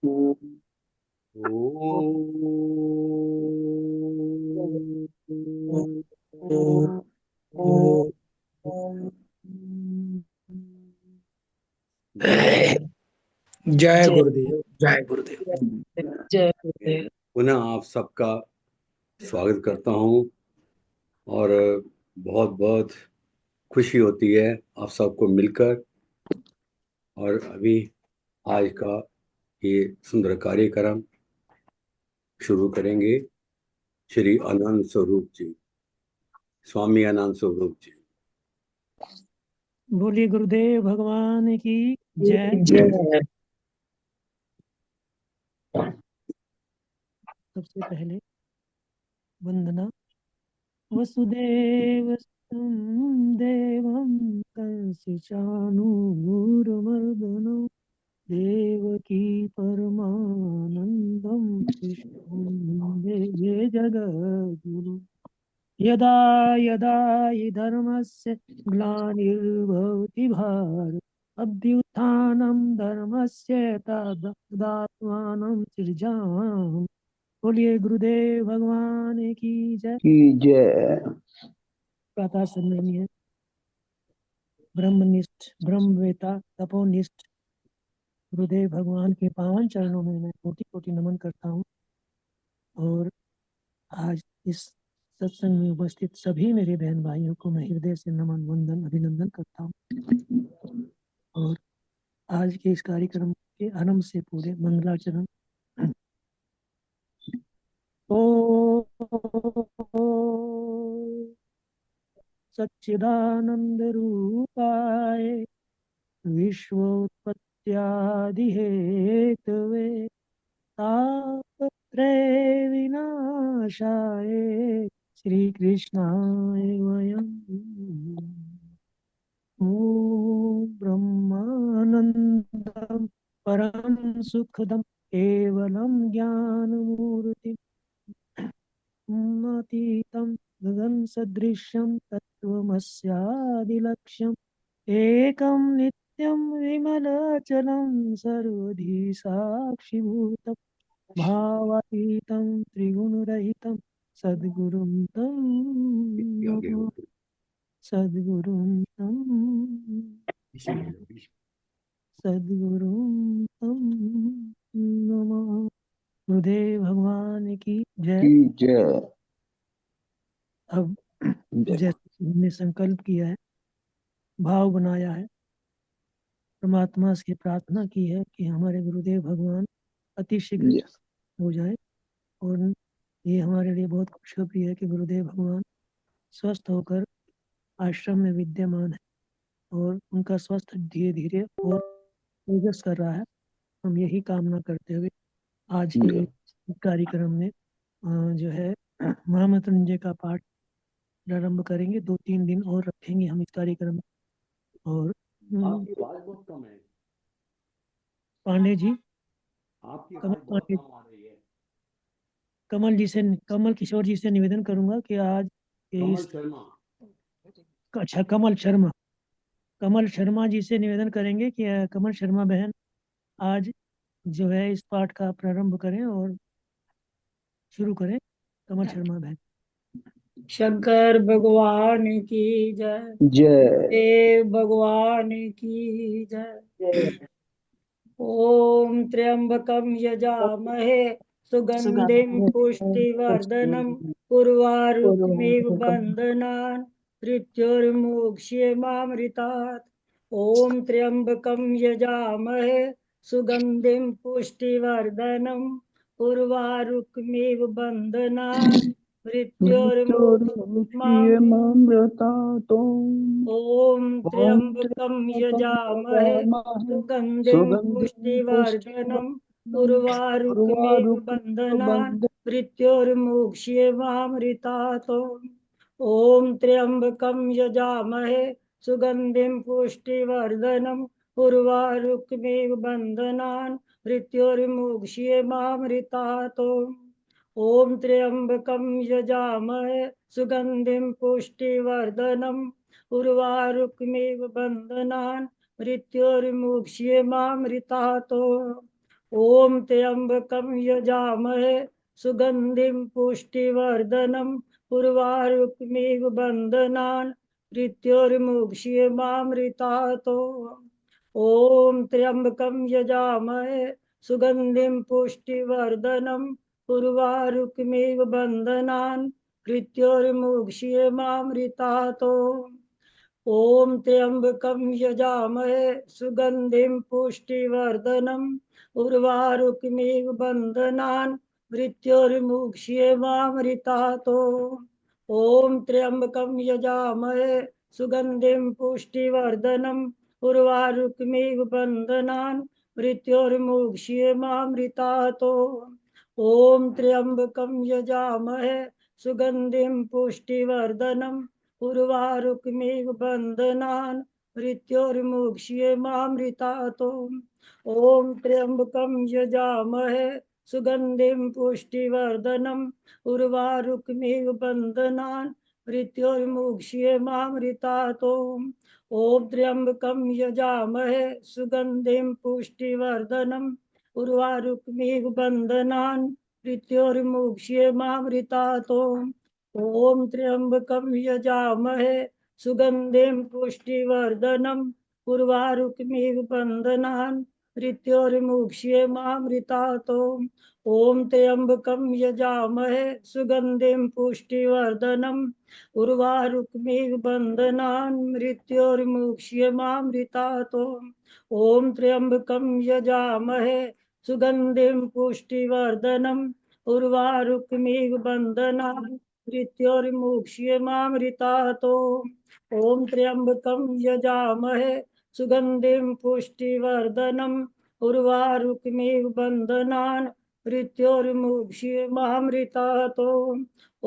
जय जय गुरुदेव, जय गुरुदेव। जय मैं गुरुदेव। पुनः आप सबका स्वागत करता हूं और बहुत बहुत खुशी होती है आप सबको मिलकर। और अभी आज का ये सुंदर कार्यक्रम शुरू करेंगे। श्री आनंद स्वरूप जी, स्वामी आनंद स्वरूप जी। बोलिए गुरुदेव भगवान की जय। जय। सबसे पहले वंदना। वसुदेव देवं कंस चाणूरमर्दनं देवकी परमानंदं कृष्णं वन्दे जगद्गुरुं। यदा यदा हि धर्मस्य ग्लानिर्भवति भारत अभ्युत्थानं धर्मस्य तदात्मानं सृजामि। बोलिए गुरुदेव भगवान की जय। की जय। प्रातः संदरणीय ब्रह्मनिष्ठ ब्रह्मवेता तपोनिष्ठ गुरुदेव भगवान के पावन चरणों में मैं कोटि कोटि नमन करता हूँ। और आज इस सत्संग में उपस्थित सभी मेरे बहन भाइयों को मैं हृदय से नमन वंदन अभिनंदन करता हूँ। और आज के इस कार्यक्रम के आरंभ से पूरे मंगलाचरण। ओ सच्चिदानंद रूपाय विश्वोत्पत्त्यादि हेतवे तापत्रय विनाशाय श्री कृष्णाय वयम् ॐ ब्रह्मानन्दं परम सुखदं केवलं ज्ञानमूर्तिम् अतीतं गगनसदृशं तत्त्वमस्यादिलक्ष्यम् एकं नित्यं विमलाचलं सर्वधी साक्षिभूतं भावातीतं त्रिगुणरहितं सद्गुरुं तं आगे हो नमः। सद्गुरुं तं सद्गुरुं तं नमः। गुरुदेव भगवान की जय। की जय। अब जैसे हमने संकल्प किया है, भाव बनाया है, परमात्मा से प्रार्थना की है कि हमारे गुरुदेव भगवान अतिशीघ्र जय। हो जाए। और ये हमारे लिए बहुत खुशखबरी है कि गुरुदेव भगवान स्वस्थ होकर आश्रम में विद्यमान है और उनका स्वास्थ्य धीरे धीरे और तेजस कर रहा है। हम यही कामना करते हुए आज के जय। कार्यक्रम में जो है महामृत्युंजय का पाठ प्रारंभ करेंगे। 2-3 दिन और रखेंगे हम इस कार्यक्रम में। और आपकी आवाज बहुत कम है। पांडे जी, आपकी कमल आवाज बहुत पांडे, कम आ रही है। कमल किशोर जी से निवेदन करूंगा कि आज के कमल इस शर्मा। अच्छा कमल शर्मा जी से निवेदन करेंगे कि कमल शर्मा बहन आज जो है इस पाठ का प्रारंभ करें और शुरू करें। कमल शर्मा बहन। शंकर भगवान की जय। जय। देव भगवान की जय। ओम त्र्यंबकं यजामहे सुगंधिं पुष्टिवर्धनम् उर्वारुकमिव बन्धनान् मृत्युर्मुक्षीयमामृतात्। ओम त्र्यंबकं यजामहे सुगंधिं पुष्टिवर्धनम् उर्वारुकमिव बन्धनान् मृत्युर्मुक्षीयमामृतात्। मृत्योर्मुक्षीयमामृतात्। ओम ॐ त्र्यंबकं त्र्यम्बकं यजामहे यजामहे सुगंधिं सुगन्धिं पुष्टिवर्धनम् पुष्टिवर्धनम् उर्वारुकमेव उर्वारुकमिव बन्धनान् बन्धनात्। मृत्योर्मुक्षीयमामृतात्। ओम त्र्यंबकं यजामहे सुगंधिं पुष्टिवर्धनम् उर्वारुकमेव बन्धनान् मृत्योर्मुक्षीयमामृतात्। ओम त्र्यंबकं यजामहे सुगंधिं पुष्टिवर्धनम् उर्वारुकमेव बन्धनान् मृत्योर्मुक्षीयमामृतात्। ॐ त्र्यम्बकं यजामहे सुगन्धिं पुष्टिवर्धनम् उर्वारुकमिव बन्धनान् मृत्योर्मुक्षीयमामृतातो। ॐ त्र्यम्बकं यजामहे सुगन्धिं पुष्टिवर्धनम् उर्वारुकमिव बन्धनान् मृत्योर्मुक्षीयमामृतातो। ॐ त्र्यम्बकं यजामहे सुगन्धिं पुष्टिवर्धनम् उर्वारुकमिव बन्धनान् मृत्योर्मुक्षीयमामृतातो। ॐ त्र्यम्बकं यजामहे सुगन्धिं पुष्टिवर्धनम् उर्वारुकमिव बन्धनान् मृत्योर्मुक्षीयमामृतातो। ॐ त्र्यम्बकं यजामहे सुगन्धिं पुष्टिवर्धनम् उर्वारुकमिव बन्धनान् मृत्योर्मुक्षीयमामृतातो। ॐ त्र्यम्बकं यजामहे सुगन्धिं पुष्टिवर्धनम् उर्वारुकमिव बन्धनान् मृत्योर्मुक्षीयमामृतातो। ॐ त्र्यम्बकं यजामहे सुगन्धिं पुष्टिवर्धनम् उर्वारुकमिव बन्धनान् मृत्योर्मुक्षीयमामृतातो। ॐ त्र्यम्बकं यजामहे सुगन्धिं पुष्टिवर्धनम् उर्वारुकमिव बन्धनान् मृत्योर्मुक्षीयमामृतातो। ॐ त्र्यम्बकं यजामहे सुगन्धिं पुष्टिवर्धनम् उर्वारुकमिव बन्धनान् मृत्योर्मुक्षीयमामृतातो। ॐ त्र्यम्बकं यजामहे सुगन्धिं पुष्टिवर्धनम् उर्वारुकमिव बन्धनान् मृत्योर्मुक्षीयमामृतातो। ॐ त्र्यम्बकं यजामहे सुगन्धिं पुष्टिवर्धनम् उर्वारुकमिव बन्धनान् मृत्योर्मुक्षीयमामृतातो।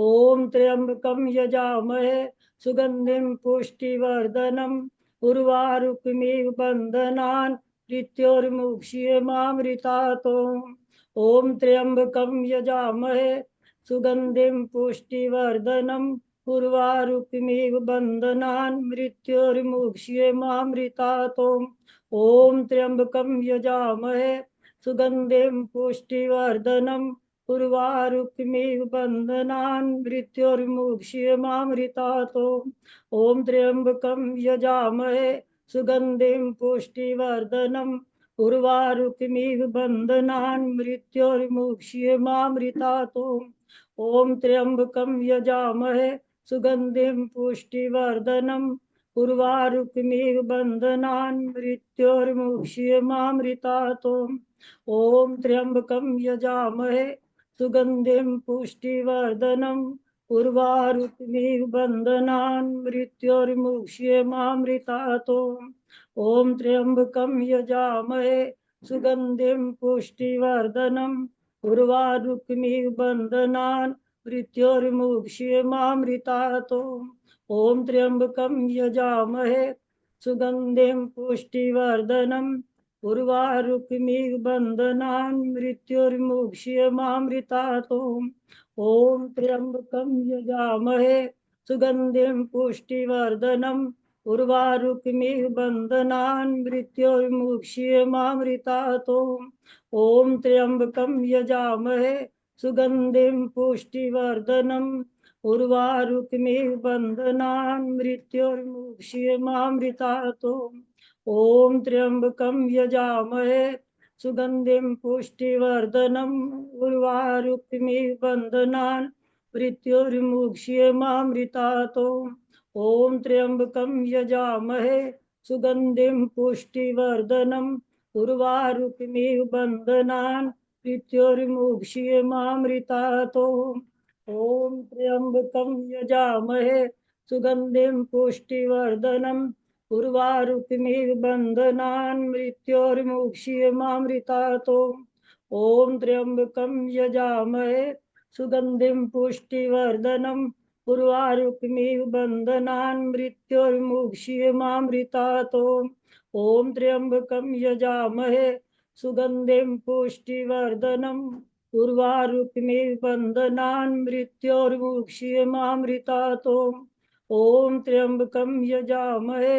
ॐ त्र्यम्बकं यजामहे सुगन्धिं पुष्टिवर्धनम् उर्वारुकमिव बन्धनान् मृत्योर्मुक्षीयमामृतातो। ॐ त्र्यम्बकं यजामहे सुगन्धिं पुष्टिवर्धनम् उर्वारुकमिव बन्धनान् मृत्योर्मुक्षीयमामृतातो। ॐ त्र्यम्बकं यजामहे सुगन्धिं पुष्टिवर्धनम् उर्वारुकमिव बन्धनान् मृत्योर्मुक्षीयमामृतातो। ॐ त्र्यम्बकं यजामहे सुगन्धिं पुष्टिवर्धनम् उर्वारुकमिव बन्धनान् मृत्योर्मुक्षीयमामृतातो। ॐ त्र्यम्बकं यजामहे सुगन्धिं पुष्टिवर्धनम् उर्वारुकमिव बन्धनान् मृत्योर्मुक्षीयमामृतातो। ॐ त्र्यम्बकं यजामहे सुगन्धिं पुष्टिवर्धनम् उर्वारुकमिव बन्धनान् मृत्योर्मुक्षीयमामृतातो। ॐ त्र्यम्बकं यजामहे सुगन्धिं पुष्टिवर्धनम् उर्वारुकमिव बन्धनान् मृत्योर्मुक्षीयमामृतातो। ॐ त्र्यम्बकं यजामहे सुगन्धिं पुष्टिवर्धनम् उर्वारुकमिव बन्धनान् मृत्योर्मुक्षीयमामृतातो। ॐ त्र्यम्बकं यजामहे सुगन्धिं पुष्टिवर्धनम् उर्वारुकमिव बन्धनान् मृत्योर्मुक्षीयमामृतातो। ॐ त्र्यम्बकं यजामहे सुगन्धिं पुष्टिवर्धनम् उर्वारुकमिव बन्धनान् मृत्योर्मुक्षीयमामृतातो। ॐ त्र्यम्बकं यजामहे सुगन्धिं पुष्टिवर्धनम् उर्वारुकमिव बन्धनान् मृत्योर्मुक्षीयमामृतातो। ॐ त्र्यम्बकं यजामहे सुगन्धिं पुष्टिवर्धनम् उर्वारुकमिव बन्धनान् मृत्योर्मुक्षीयमामृतातो। ॐ त्र्यम्बकं यजामहे सुगन्धिं पुष्टिवर्धनम् उर्वारुकमिव बन्धनान् मृत्योर्मुक्षीयमामृतातो। ॐ त्र्यम्बकं यजामहे सुगन्धिं पुष्टिवर्धनम् उर्वारुकमिव बन्धनान् मृत्योर्मुक्षीयमामृतातो। ॐ त्र्यम्बकं यजामहे सुगन्धिं पुष्टिवर्धनम् उर्वारुकमिव बन्धनान् मृत्योर्मुक्षीयमामृतातो। ॐ त्र्यम्बकं यजामहे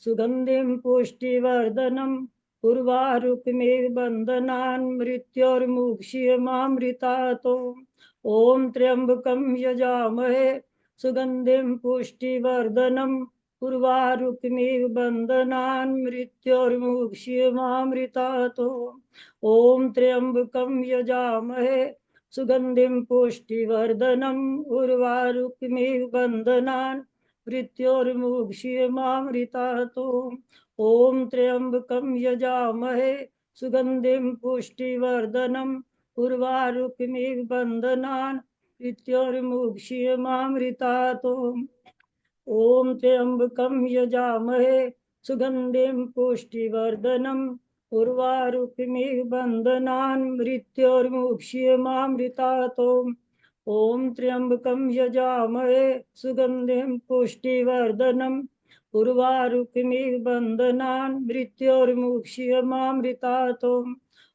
सुगन्धिं पुष्टिवर्धनम् उर्वारुकमेव बन्धनान् मृत्योर्मुक्षीयमामृतातो। ॐ त्र्यम्बकं यजामहे सुगन्धिं पुष्टिवर्धनम् उर्वारुकमेव बन्धनान् मृत्योर्मुक्षीयमामृतातो। ॐ त्र्यम्बकं यजामहे सुगन्धिं पुष्टिवर्धनम् उर्वारुकमेव बन्धनान् मृत्योर्मुक्षीयमामृतातो। ॐ त्र्यम्बकं यजामहे सुगन्धिं पुष्टिवर्धनम् उर्वारुकमेव बन्धनान् मृत्योर्मुक्षीयमामृतातो। ॐ त्र्यम्बकं यजामहे सुगन्धिं पुष्टिवर्धनम् उर्वारुकमेव बन्धनान् मृत्योर्मुक्षीयमामृतातो। ॐ त्र्यम्बकं यजामहे सुगन्धिं पुष्टिवर्धनम् उर्वारुकमेव बन्धनान् मृत्योर्मुक्षीयमामृतातो।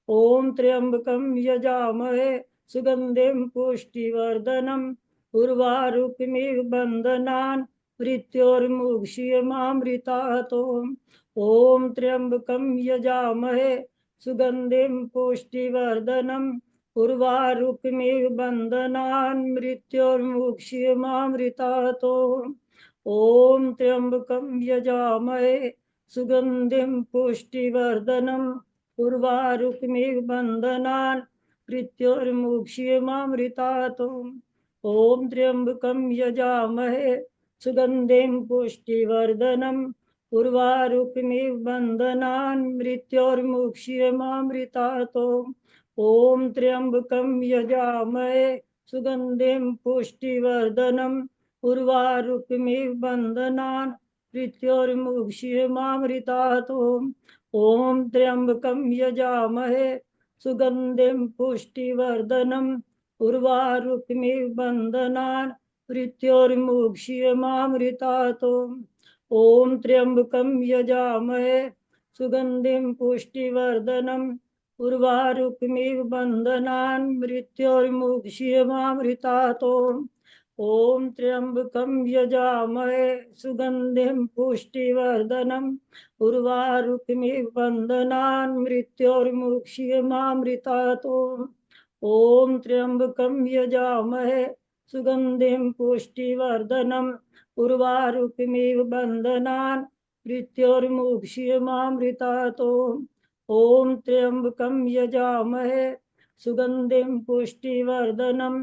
ॐ त्र्यम्बकं यजामहे सुगन्धिं पुष्टिवर्धनम् उर्वारुकमेव बन्धनान् मृत्योर्मुक्षीयमामृतातो। ॐ त्र्यम्बकं यजामहे सुगन्धिं पुष्टिवर्धनम् उर्वारुकमेव बन्धनान् मृत्योर्मुक्षीयमामृतातो। ॐ त्र्यम्बकं यजामहे सुगन्धिं पुष्टिवर्धनम् उर्वारुकमेव बन्धनान् मृत्योर्मुक्षीयमामृतातो। ॐ त्र्यम्बकं यजामहे सुगन्धिं पुष्टिवर्धनम् उर्वारुकमेव बन्धनान् मृत्योर्मुक्षीयमामृतातो। ॐ त्र्यम्बकं यजामहे सुगन्धिं पुष्टिवर्धनम् उर्वारुकमेव बन्धनान् मृत्योर्मुक्षीयमामृतातो। ॐ त्र्यम्बकं यजामहे सुगन्धिं पुष्टिवर्धनम् उर्वारुकमेव बन्धनान् मृत्योर्मुक्षीयमामृतातो। ॐ त्र्यम्बकं यजामहे सुगन्धिं पुष्टिवर्धनम् उर्वारुकमेव बन्धनान् मृत्योर्मुक्षीयमामृतातो। ॐ त्र्यम्बकं यजामहे सुगन्धिं पुष्टिवर्धनम् उर्वारुकमेव बन्धनान् मृत्योर्मुक्षीयमामृतातो। ॐ त्र्यम्बकं यजामहे सुगन्धिं पुष्टिवर्धनम् उर्वारुकमेव बन्धनान् मृत्योर्मुक्षीयमामृतातो। ॐ त्र्यम्बकं यजामहे सुगन्धिं पुष्टिवर्धनम्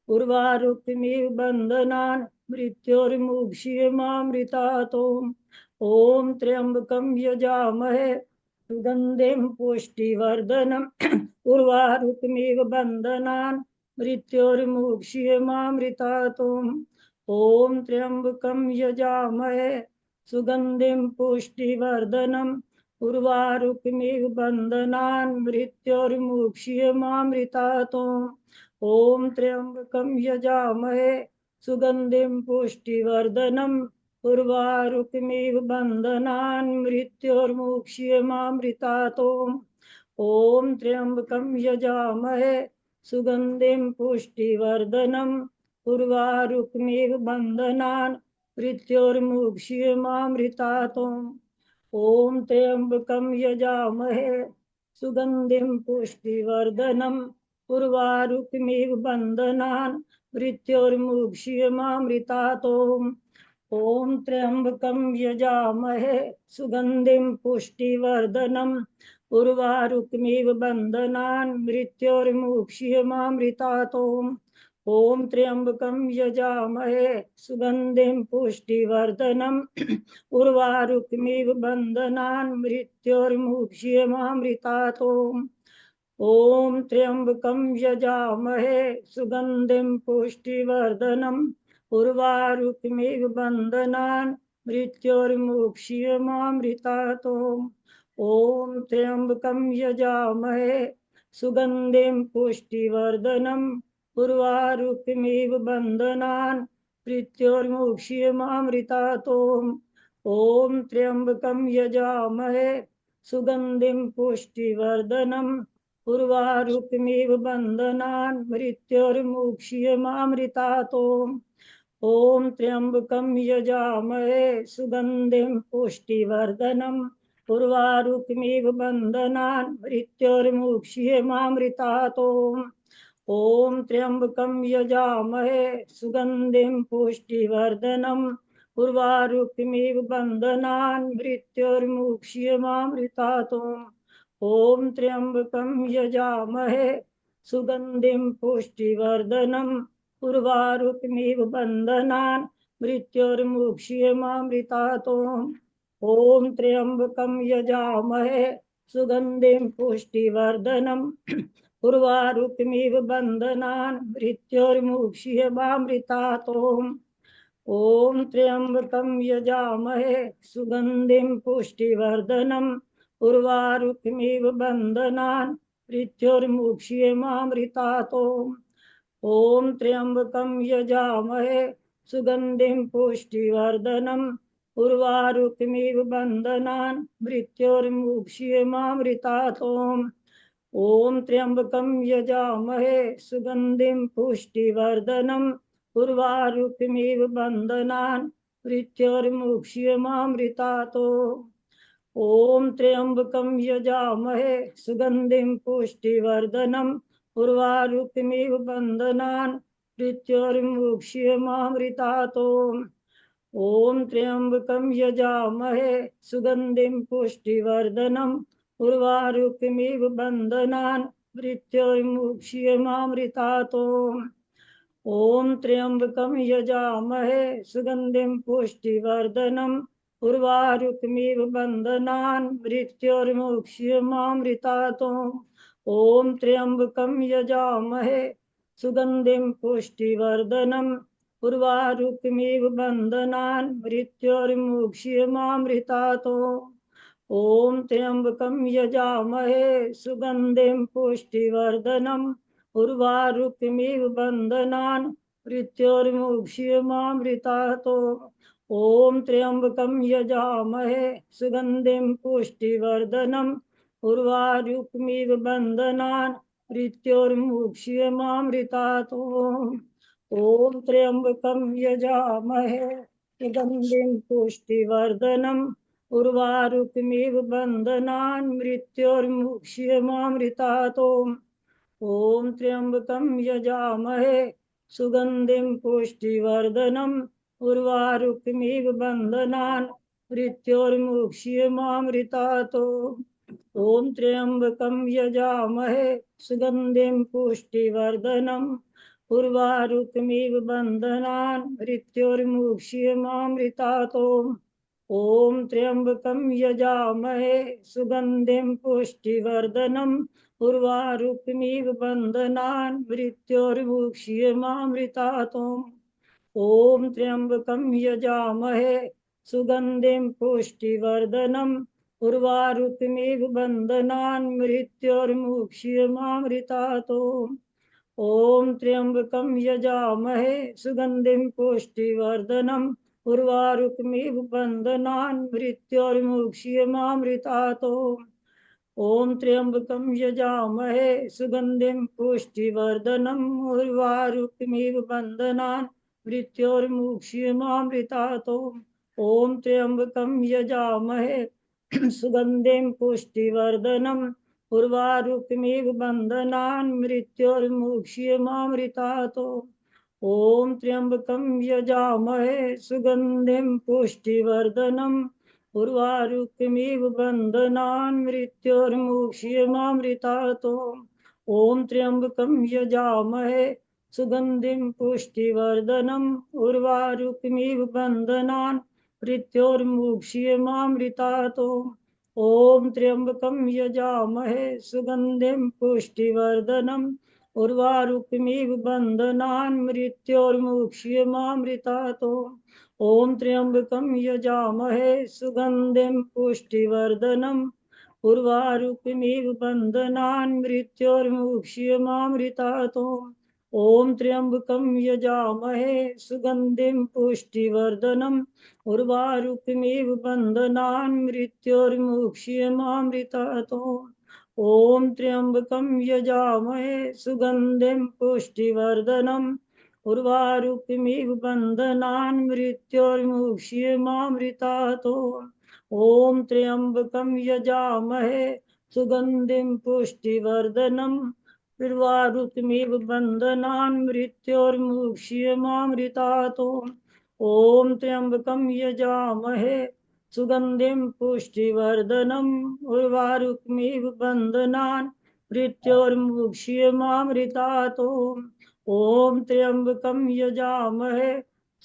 उर्वारुकमेव बन्धनान् मृत्योर्मुक्षीयमामृतातो। ॐ त्र्यम्बकं यजामहे सुगन्धिं पुष्टिवर्धनम् उर्वारुकमेव बन्धनान् मृत्योर्मुक्षीयमामृतातो। ॐ त्र्यम्बकं यजामहे सुगन्धिं पुष्टिवर्धनम् उर्वारुकमेव बन्धनान् मृत्योर्मुक्षीयमामृतातो। ॐ त्र्यम्बकं यजामहे सुगन्धिं पुष्टिवर्धनम् उर्वारुकमेव बन्धनान् मृत्योर्मुक्षीयमामृतातो। ॐ त्र्यम्बकं यजामहे सुगन्धिं पुष्टिवर्धनम् उर्वारुकमेव बन्धनान् मृत्योर्मुक्षीयमामृतातो। ॐ त्र्यम्बकं यजामहे सुगन्धिं पुष्टिवर्धनम् उर्वारुकमेव बन्धनान् मृत्योर्मुक्षीयमामृतातो। ॐ त्र्यम्बकं यजामहे सुगन्धिं पुष्टिवर्धनम् उर्वारुकमेव बन्धनान् मृत्योर्मुक्षीयमामृतातो। ॐ त्र्यम्बकं यजामहे सुगन्धिं पुष्टिवर्धनम् उर्वारुकमेव बन्धनान् मृत्योर्मुक्षीयमामृतातो। ॐ त्र्यम्बकं यजामहे सुगन्धिं पुष्टिवर्धनम् उर्वारुकमेव बन्धनान् मृत्योर्मुक्षीयमामृतातो। ॐ त्र्यम्बकं यजामहे सुगन्धिं पुष्टिवर्धनम् उर्वारुकमेव बन्धनान् मृत्योर्मुक्षीयमामृतातो। ॐ त्र्यम्बकं यजामहे सुगन्धिं पुष्टिवर्धनम् उर्वारुकमेव बन्धनान् मृत्योर्मुक्षीयमामृतातो। ॐ त्र्यम्बकं यजामहे सुगन्धिं पुष्टिवर्धनम् उर्वारुकमिव बन्धनान् मृत्योर्मुक्ष्यमामृतातो। ॐ त्र्यम्बकं यजामहे सुगन्धिं पुष्टिवर्धनम् उर्वारुकमिव बन्धनान् मृत्योर्मुक्ष्यमामृतातो। ॐ त्र्यम्बकं यजामहे सुगन्धिं पुष्टिवर्धनम् उर्वारुकमिव बन्धनान् मृत्योर्मुक्ष्यमामृतातो। ॐ त्र्यम्बकं यजामहे सुगन्धिं पुष्टिवर्धनम् उर्वारुकमिव बन्धनान् मृत्योर्मुक्ष्यमामृतातो। ॐ त्र्यम्बकं यजामहे सुगन्धिं पुष्टिवर्धनम् उर्वारुकमिव बन्धनान् मृत्योर्मुक्ष्यमामृतातो। ॐ त्र्यम्बकं यजामहे सुगन्धिं पुष्टिवर्धनम् उर्वारुकमिव बन्धनान् मृत्योर्मुक्ष्यमामृतातो। ॐ त्र्यम्बकं यजामहे सुगन्धिं पुष्टिवर्धनम् उर्वारुकमिव बन्धनान् मृत्योर्मुक्ष्यमामृतातो। ॐ त्र्यम्बकं यजामहे सुगन्धिं पुष्टिवर्धनम् उर्वारुकमिव बन्धनान् मृत्योर्मुक्ष्यमामृतातो। ॐ त्र्यम्बकं यजामहे सुगन्धिं पुष्टिवर्धनम् उर्वारुकमिव बन्धनान् मृत्योर्मुक्ष्यमामृतातो। ॐ त्र्यम्बकं यजामहे सुगन्धिं पुष्टिवर्धनम् उर्वारुकमिव बन्धनान् मृत्योर्मुक्ष्यमामृतातो। ॐ त्र्यम्बकं यजामहे सुगन्धिं पुष्टिवर्धनम् उर्वारुकमिव बन्धनान् मृत्योर्मुक्ष्यमामृतातो। ॐ त्र्यम्बकं यजामहे सुगन्धिं पुष्टिवर्धनम् उर्वारुकमिव बन्धनान् मृत्योर्मुक्ष्यमामृतातो। ॐ त्र्यम्बकं यजामहे सुगन्धिं पुष्टिवर्धनम् उर्वारुकमिव बन्धनान् मृत्योर्मुक्ष्यमामृतातो। ॐ त्र्यम्बकं यजामहे सुगन्धिं पुष्टिवर्धनम् उर्वारुकमिव बन्धनान् मृत्योर्मुक्ष्यमामृतातो। ॐ त्र्यम्बकं यजामहे सुगन्धिं पुष्टिवर्धनम् उर्वारुकमिव बन्धनान् मृत्योर्मुक्ष्यमामृतातो। ॐ त्र्यम्बकं यजामहे सुगन्धिं पुष्टिवर्धनम् उर्वारुकमिव बन्धनान् मृत्योर्मुक्ष्यमामृतातो। ॐ त्र्यम्बकं यजामहे सुगन्धिं पुष्टिवर्धनम् उर्वारुकमिव बन्धनान् मृत्योर्मुक्ष्यमामृतातो। ॐ त्र्यम्बकं यजामहे सुगन्धिं पुष्टिवर्धनम् उर्वारुकमिव बन्धनान् मृत्योर्मुक्ष्यमामृतातो। ॐ त्र्यम्बकं यजामहे सुगन्धिं पुष्टिवर्धनम् उर्वारुकमिव बन्धनान् मृत्योर्मुक्ष्यमामृतातो। ॐ त्र्यम्बकं यजामहे सुगन्धिं पुष्टिवर्धनम् उर्वारुकमिव बन्धनान् मृत्योर्मुक्ष्यमामृतातो। ॐ त्र्यम्बकं यजामहे सुगन्धिं पुष्टिवर्धनम् उर्वारुकमिव बन्धनान् मृत्योर्मुक्ष्यमामृतातो। ॐ त्र्यम्बकं यजामहे सुगन्धिं पुष्टिवर्धनम् उर्वारुकमिव बन्धनान् मृत्योर्मुक्ष्यमामृतातो। ॐ त्र्यम्बकं यजामहे सुगन्धिं पुष्टिवर्धनम् उर्वारुकमिव बन्धनान् मृत्योर्मुक्ष्यमामृतातो। ॐ त्र्यम्बकं यजामहे सुगन्धिं पुष्टिवर्धनम् उर्वारुकमिव बन्धनान् मृत्योर्मुक्ष्यमामृतातो। ॐ त्र्यम्बकं यजामहे सुगन्धिं पुष्टिवर्धनम् उर्वारुकमिव बन्धनान् मृत्योर्मुक्ष्यमामृतातो। ॐ त्र्यम्बकं यजामहे सुगन्धिं पुष्टिवर्धनम् उर्वारुकमिव बन्धनान् मृत्योर्मुक्ष्यमामृतातो। ॐ त्र्यम्बकं यजामहे सुगन्धिं पुष्टिवर्धनम् उर्वारुकमिव बन्धनान् मृत्योर्मुक्ष्यमामृतातो। ॐ त्र्यम्बकं यजामहे सुगन्धिं पुष्टिवर्धनम् उर्वारुकमिव बन्धनान् मृत्योर्मुक्ष्यमामृतात्। ॐ त्र्यम्बकं यजामहे सुगन्धिं पुष्टिवर्धनम् उर्वारुकमिव बन्धनान् मृत्योर्मुक्ष्यमामृतात्। ॐ त्र्यम्बकं यजामहे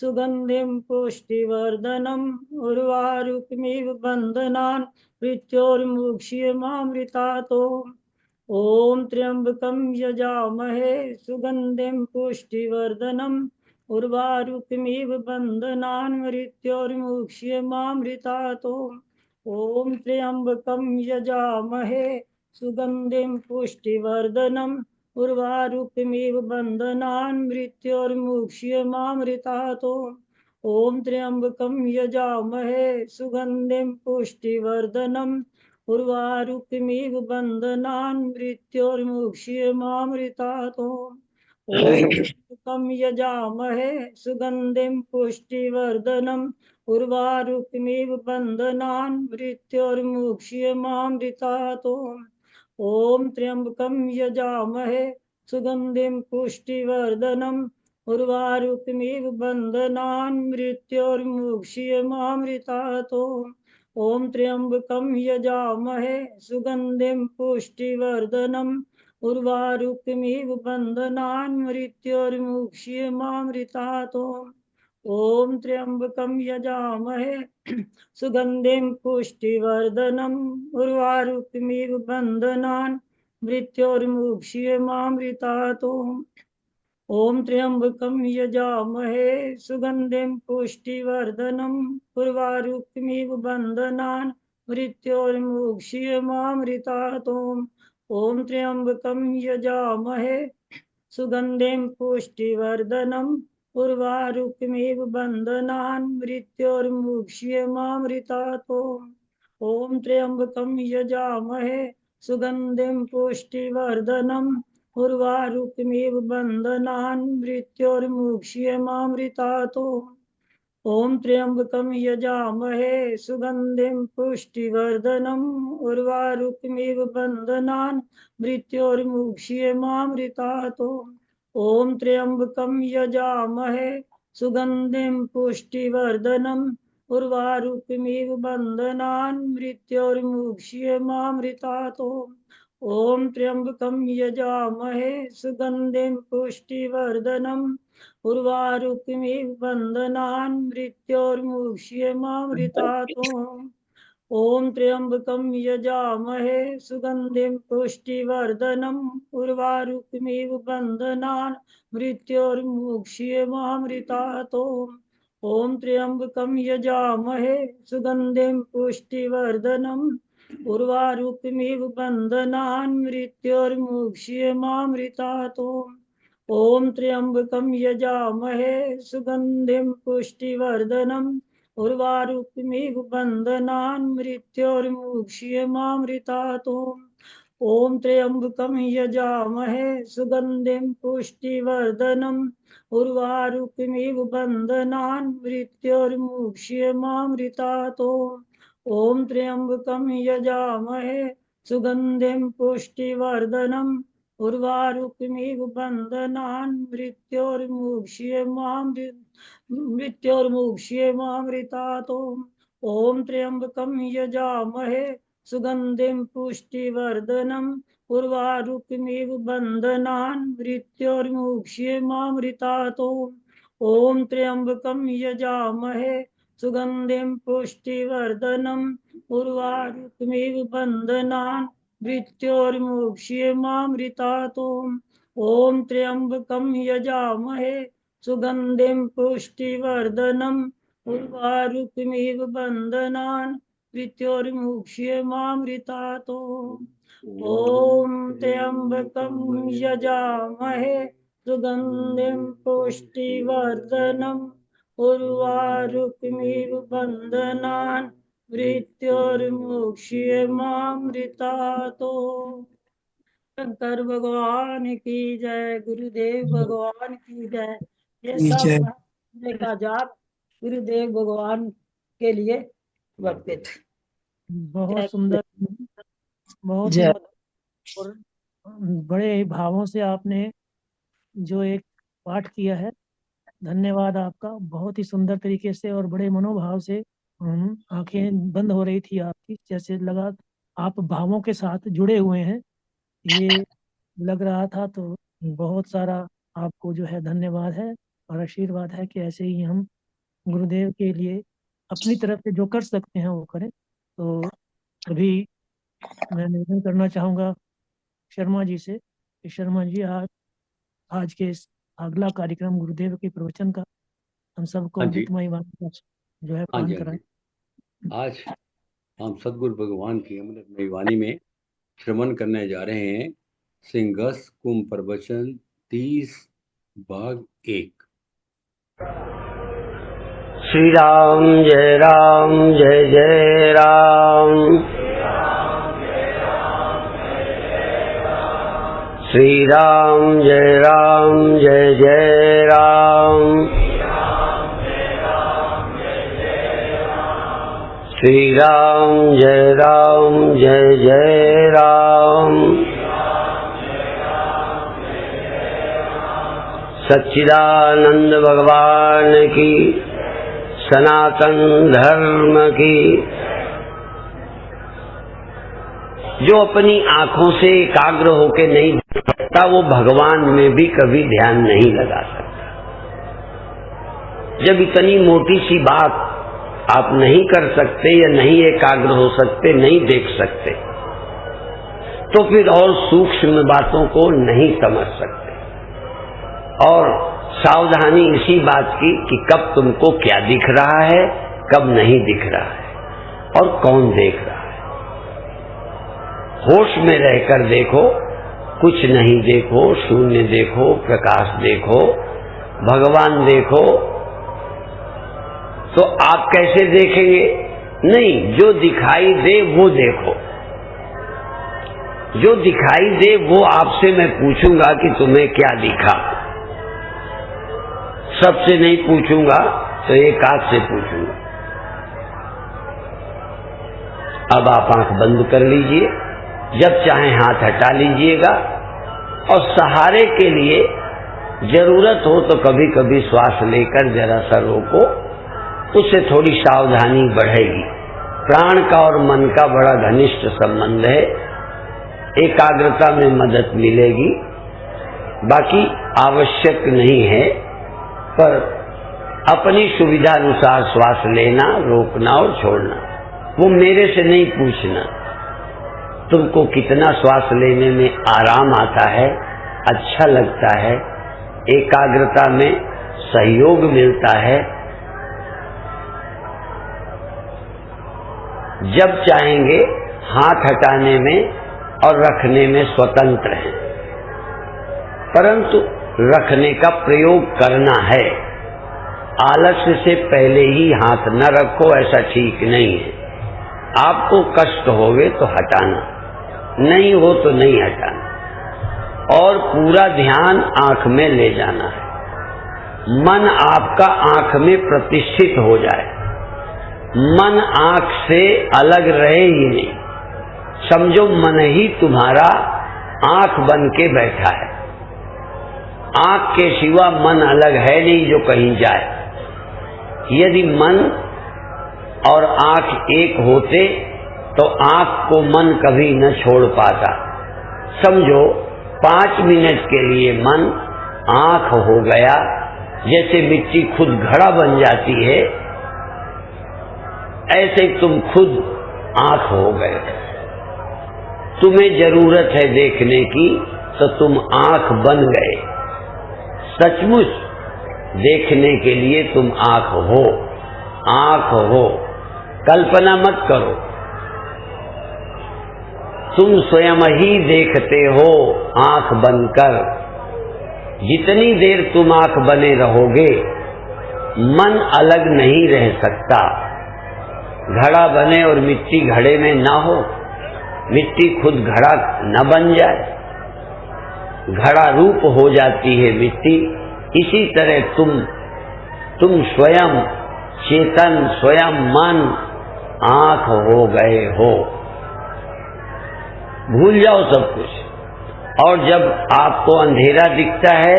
सुगन्धिं पुष्टिवर्धनम् उर्वारुकमिव बन्धनान् मृत्योर्मुक्ष्यमामृतात्। ॐ त्र्यम्बकं यजामहे सुगन्धिं पुष्टिवर्धनम् उर्वारुकमिव बन्धनान् मृत्योर्मुक्ष्यमामृतात्। ॐ त्र्यम्बकं यजामहे सुगन्धिं पुष्टिवर्धनम् उर्वारुकमिव बन्धनान् मृत्योर्मुक्ष्यमामृतात्। ॐ त्र्यम्बकं यजामहे सुगन्धिं पुष्टिवर्धनम् उर्वारुकमिव बन्धनान् मृत्योर्मुक्ष्यमामृतात्। ॐ त्र्यम्बकं यजामहे सुगन्धिं पुष्टिवर्धनम् उर्वारुकमिव बन्धनान् मृत्योर्मुक्ष्यमामृतात्। ॐ त्र्यम्बकं यजामहे सुगन्धिं पुष्टिवर्धनम् उर्वारुकमिव बन्धनान् मृत्योर्मुक्ष्यमामृतात्। ॐ त्र्यम्बकं यजामहे सुगन्धिं पुष्टिवर्धनम् उर्वारुकमिव बन्धनान् मृत्योर्मुक्ष्यमामृतात्। ॐ त्र्यम्बकं यजामहे सुगन्धिं पुष्टिवर्धनम् उर्वारुकमिव बन्धनान् मृत्योर्मुक्ष्यमामृतात्। ॐ त्र्यम्बकं यजामहे सुगन्धिं पुष्टिवर्धनम् उर्वारुकमिव बन्धनान् मृत्योर्मुक्ष्यमामृतात्। ॐ त्र्यम्बकं यजामहे सुगन्धिं पुष्टिवर्धनम् उर्वारुकमिव बन्धनान् मृत्योर्मुक्ष्यमामृतात्। ॐ त्र्यम्बकं यजामहे सुगन्धिं पुष्टिवर्धनम् उर्वारुकमिव बन्धनान् मृत्योर्मुक्ष्यमामृतात्। ॐ त्र्यम्बकं यजामहे सुगन्धिं पुष्टिवर्धनम् उर्वारुकमिव बन्धनान् मृत्योर्मुक्ष्यमामृतात्। ॐ त्र्यम्बकं यजामहे सुगन्धिं पुष्टिवर्धनम् उर्वारुकमिव बन्धनान् मृत्योर्मुक्ष्यमामृतात्। ॐ त्र्यम्बकं यजामहे सुगन्धिं पुष्टिवर्धनम् उर्वारुकमिव बन्धनान् मृत्योर्मुक्ष्यमामृतात्। ॐ त्र्यम्बकं यजामहे सुगन्धिं पुष्टिवर्धनम् उर्वारुकमिव बन्धनान् मृत्योर्मुक्ष्यमामृतात्। ॐ त्र्यम्बकं यजामहे सुगन्धिं पुष्टिवर्धनम् उर्वारुकमिव बन्धनान् मृत्योर्मुक्ष्यमामृतात्। ॐ त्र्यम्बकं यजामहे सुगन्धिं पुष्टिवर्धनम् उर्वारुकमिव बन्धनान् मृत्योर्मुक्ष्यमामृतात्। ॐ त्र्यम्बकं यजामहे सुगन्धिं पुष्टिवर्धनम् उर्वारुकमिव बन्धनान् मृत्योर्मुक्ष्यमामृतात्। ॐ त्र्यम्बकं यजामहे सुगन्धिं पुष्टिवर्धनम् उर्वारुकमिव बन्धनान् मृत्योर्मुक्ष्यमामृतात्। ॐ त्र्यम्बकं यजामहे सुगन्धिं पुष्टिवर्धनम् उर्वारुकमिव बन्धनान् मृत्योर्मुक्ष्यमामृतात्। ॐ त्र्यम्बकं यजामहे सुगन्धिं पुष्टिवर्धनम् उर्वारुकमिव बन्धनान् मृत्योर्मुक्ष्यमामृतात्। ॐ त्र्यम्बकं यजामहे सुगन्धिं पुष्टिवर्धनम् उर्वारुकमिव बन्धनान् मृत्योर्मुक्ष्यमामृतात्। ॐ त्र्यम्बकं यजामहे सुगन्धिं पुष्टिवर्धनम् उर्वारुकमिव बन्धनान् मृत्योर्मुक्ष्यमामृतात्। शंकर भगवान की जय, गुरुदेव भगवान की जय। ये सब का जाप गुरुदेव भगवान के लिए समर्पित। बहुत सुंदर, बहुत ही जय मधुर और बड़े ही भावों से आपने जो एक पाठ किया है, धन्यवाद आपका। बहुत ही सुंदर तरीके से और बड़े मनोभाव से आंखें बंद हो रही थी आपकी, जैसे लगा आप भावों के साथ जुड़े हुए हैं, ये लग रहा था। तो बहुत सारा आपको जो है धन्यवाद है और आशीर्वाद है कि ऐसे ही हम गुरुदेव के लिए अपनी तरफ से जो कर सकते हैं वो करें। तो अभी मैं निवेदन करना चाहूँगा शर्मा जी से कि शर्मा जी आज के इस अगला कार्यक्रम गुरुदेव के प्रवचन का हम सबको हाँ जी, अमृतमय वाणी का जो है हाँ पान जी, हाँ कराएं। जी। आज हम सदगुरु भगवान की अमृतमयी वाणी में श्रवण करने जा रहे हैं सिंहस्थ कुंभ प्रवचन 30 भाग 1। श्री राम जय जय राम। श्री राम जय जय राम। श्री राम जय जय राम। सच्चिदानंद भगवान की, सनातन धर्म की। जो अपनी आंखों से एकाग्र होकर नहीं देख सकता, वो भगवान में भी कभी ध्यान नहीं लगा सकता। जब इतनी मोटी सी बात आप नहीं कर सकते या नहीं एकाग्र हो सकते, नहीं देख सकते, तो फिर और सूक्ष्म बातों को नहीं समझ सकते। और सावधानी इसी बात की कि कब तुमको क्या दिख रहा है, कब नहीं दिख रहा है और कौन देख रहा है। होश में रहकर देखो, कुछ नहीं देखो, शून्य देखो, प्रकाश देखो, भगवान देखो। तो आप कैसे देखेंगे? नहीं, जो दिखाई दे वो देखो। जो दिखाई दे वो आपसे मैं पूछूंगा कि तुम्हें क्या दिखा। सबसे नहीं पूछूंगा तो एक आध से पूछूंगा। अब आप आंख बंद कर लीजिए, जब चाहे हाथ हटा लीजिएगा और सहारे के लिए जरूरत हो तो कभी कभी श्वास लेकर जरा सा रोको, उससे थोड़ी सावधानी बढ़ेगी। प्राण का और मन का बड़ा घनिष्ठ संबंध है, एकाग्रता में मदद मिलेगी। बाकी आवश्यक नहीं है, पर अपनी सुविधा अनुसार श्वास लेना, रोकना और छोड़ना। वो मेरे से नहीं पूछना तुमको कितना श्वास लेने में आराम आता है, अच्छा लगता है, एकाग्रता में सहयोग मिलता है। जब चाहेंगे हाथ हटाने में और रखने में स्वतंत्र हैं, परंतु रखने का प्रयोग करना है। आलस्य से पहले ही हाथ न रखो, ऐसा ठीक नहीं है। आपको कष्ट होवे तो हटाना, नहीं हो तो नहीं हटाना, और पूरा ध्यान आंख में ले जाना है। मन आपका आंख में प्रतिष्ठित हो जाए, मन आंख से अलग रहे ही नहीं। समझो मन ही तुम्हारा आंख बन के बैठा है, आंख के सिवा मन अलग है नहीं जो कहीं जाए। यदि मन और आंख एक होते तो आंख को मन कभी न छोड़ पाता। समझो 5 मिनट के लिए मन आंख हो गया, जैसे मिट्टी खुद घड़ा बन जाती है, ऐसे तुम खुद आंख हो गए। तुम्हें जरूरत है देखने की तो तुम आंख बन गए। सचमुच देखने के लिए तुम आंख हो, आंख हो। कल्पना मत करो, तुम स्वयं ही देखते हो आंख बनकर। जितनी देर तुम आंख बने रहोगे, मन अलग नहीं रह सकता। घड़ा बने और मिट्टी घड़े में ना हो, मिट्टी खुद घड़ा न बन जाए, घड़ा रूप हो जाती है मिट्टी। इसी तरह तुम स्वयं चेतन, स्वयं मन आंख हो गए हो। भूल जाओ सब कुछ। और जब आपको अंधेरा दिखता है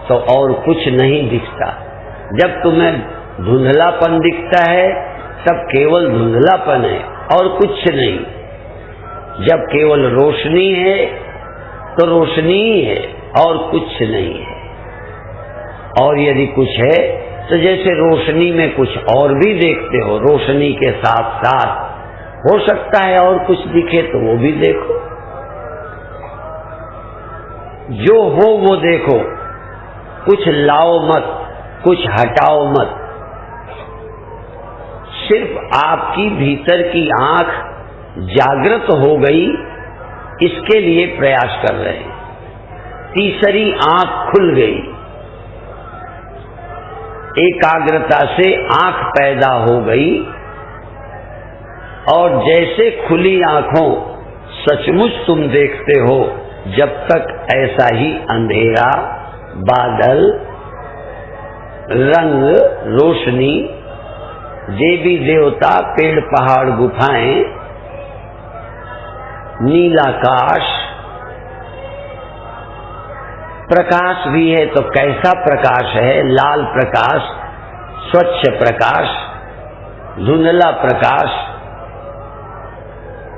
तो और कुछ नहीं दिखता। जब तुम्हें धुंधलापन दिखता है तब केवल धुंधलापन है और कुछ नहीं। जब केवल रोशनी है तो रोशनी ही है और कुछ नहीं है। और यदि कुछ है तो जैसे रोशनी में कुछ और भी देखते हो, रोशनी के साथ साथ हो सकता है और कुछ दिखे तो वो भी देखो। जो हो वो देखो, कुछ लाओ मत, कुछ हटाओ मत। सिर्फ आपकी भीतर की आंख जागृत हो गई, इसके लिए प्रयास कर रहे हैं। तीसरी आंख खुल गई, एकाग्रता से आंख पैदा हो गई। और जैसे खुली आंखों सचमुच तुम देखते हो, जब तक ऐसा ही अंधेरा, बादल, रंग, रोशनी, देवी देवता, पेड़ पहाड़, गुफाएं, नीलाकाश, प्रकाश भी है तो कैसा प्रकाश है? लाल प्रकाश, स्वच्छ प्रकाश, धुंधला प्रकाश,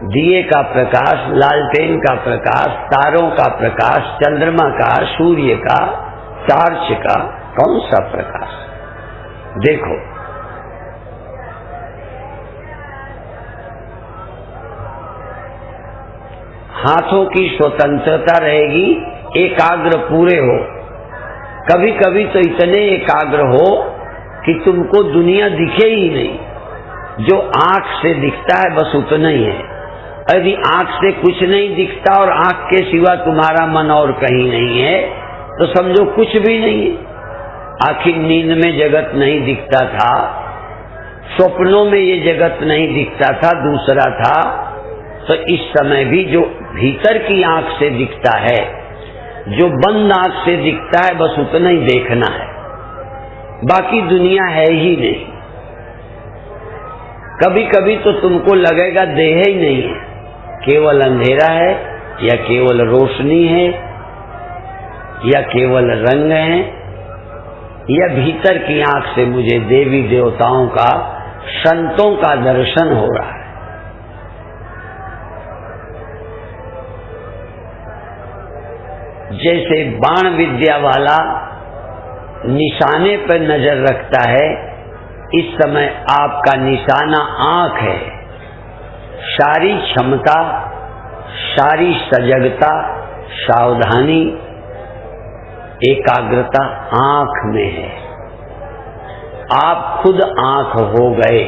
दिए का प्रकाश, लालटेन का प्रकाश, तारों का प्रकाश, चंद्रमा का, सूर्य का, टार्च का, कौन सा प्रकाश? देखो। हाथों की स्वतंत्रता रहेगी, एकाग्र पूरे हो। कभी कभी तो इतने एकाग्र हो कि तुमको दुनिया दिखे ही नहीं। जो आंख से दिखता है बस उतना ही है। यदि आंख से कुछ नहीं दिखता और आंख के सिवा तुम्हारा मन और कहीं नहीं है तो समझो कुछ भी नहीं है। आखिर नींद में जगत नहीं दिखता था, स्वप्नों में ये जगत नहीं दिखता था, दूसरा था। तो इस समय भी जो भीतर की आंख से दिखता है, जो बंद आंख से दिखता है, बस उतना ही देखना है। बाकी दुनिया है ही नहीं। कभी कभी तो तुमको लगेगा देह ही नहीं है, केवल अंधेरा है या केवल रोशनी है या केवल रंग है या भीतर की आंख से मुझे देवी देवताओं का, संतों का दर्शन हो रहा है। जैसे बाण विद्या वाला निशाने पर नजर रखता है, इस समय आपका निशाना आंख है। सारी क्षमता, सारी सजगता, सावधानी, एकाग्रता आंख में है। आप खुद आंख हो गए।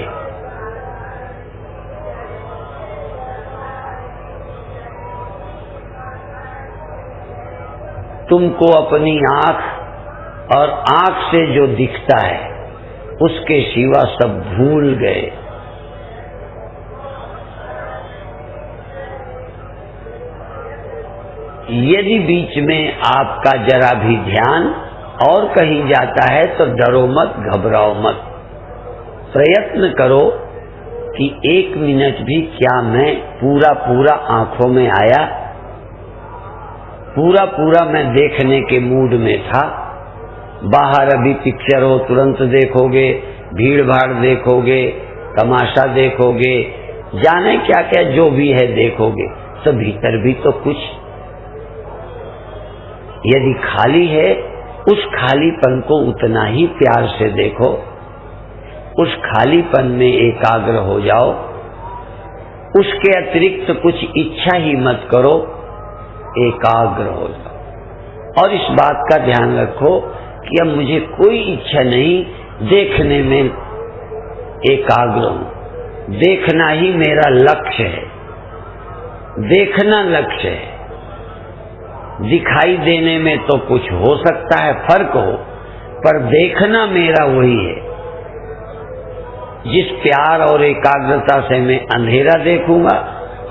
तुमको अपनी आंख और आंख से जो दिखता है उसके सिवा सब भूल गए। यदि बीच में आपका जरा भी ध्यान और कहीं जाता है तो डरो मत, घबराओ मत। प्रयत्न करो कि 1 मिनट भी क्या मैं पूरा पूरा आंखों में आया, पूरा पूरा मैं देखने के मूड में था। बाहर अभी पिक्चर हो तुरंत देखोगे, भीड़ भाड़ देखोगे, तमाशा देखोगे, जाने क्या क्या जो भी है देखोगे, तो भीतर भी तो कुछ यदि खाली है, उस खालीपन को उतना ही प्यार से देखो। उस खालीपन में एकाग्र हो जाओ। उसके अतिरिक्त कुछ इच्छा ही मत करो, एकाग्र हो जाओ। और इस बात का ध्यान रखो कि अब मुझे कोई इच्छा नहीं, देखने में एकाग्र हूं। देखना ही मेरा लक्ष्य है, देखना लक्ष्य है। दिखाई देने में तो कुछ हो सकता है फर्क हो, पर देखना मेरा वही है। जिस प्यार और एकाग्रता से मैं अंधेरा देखूंगा,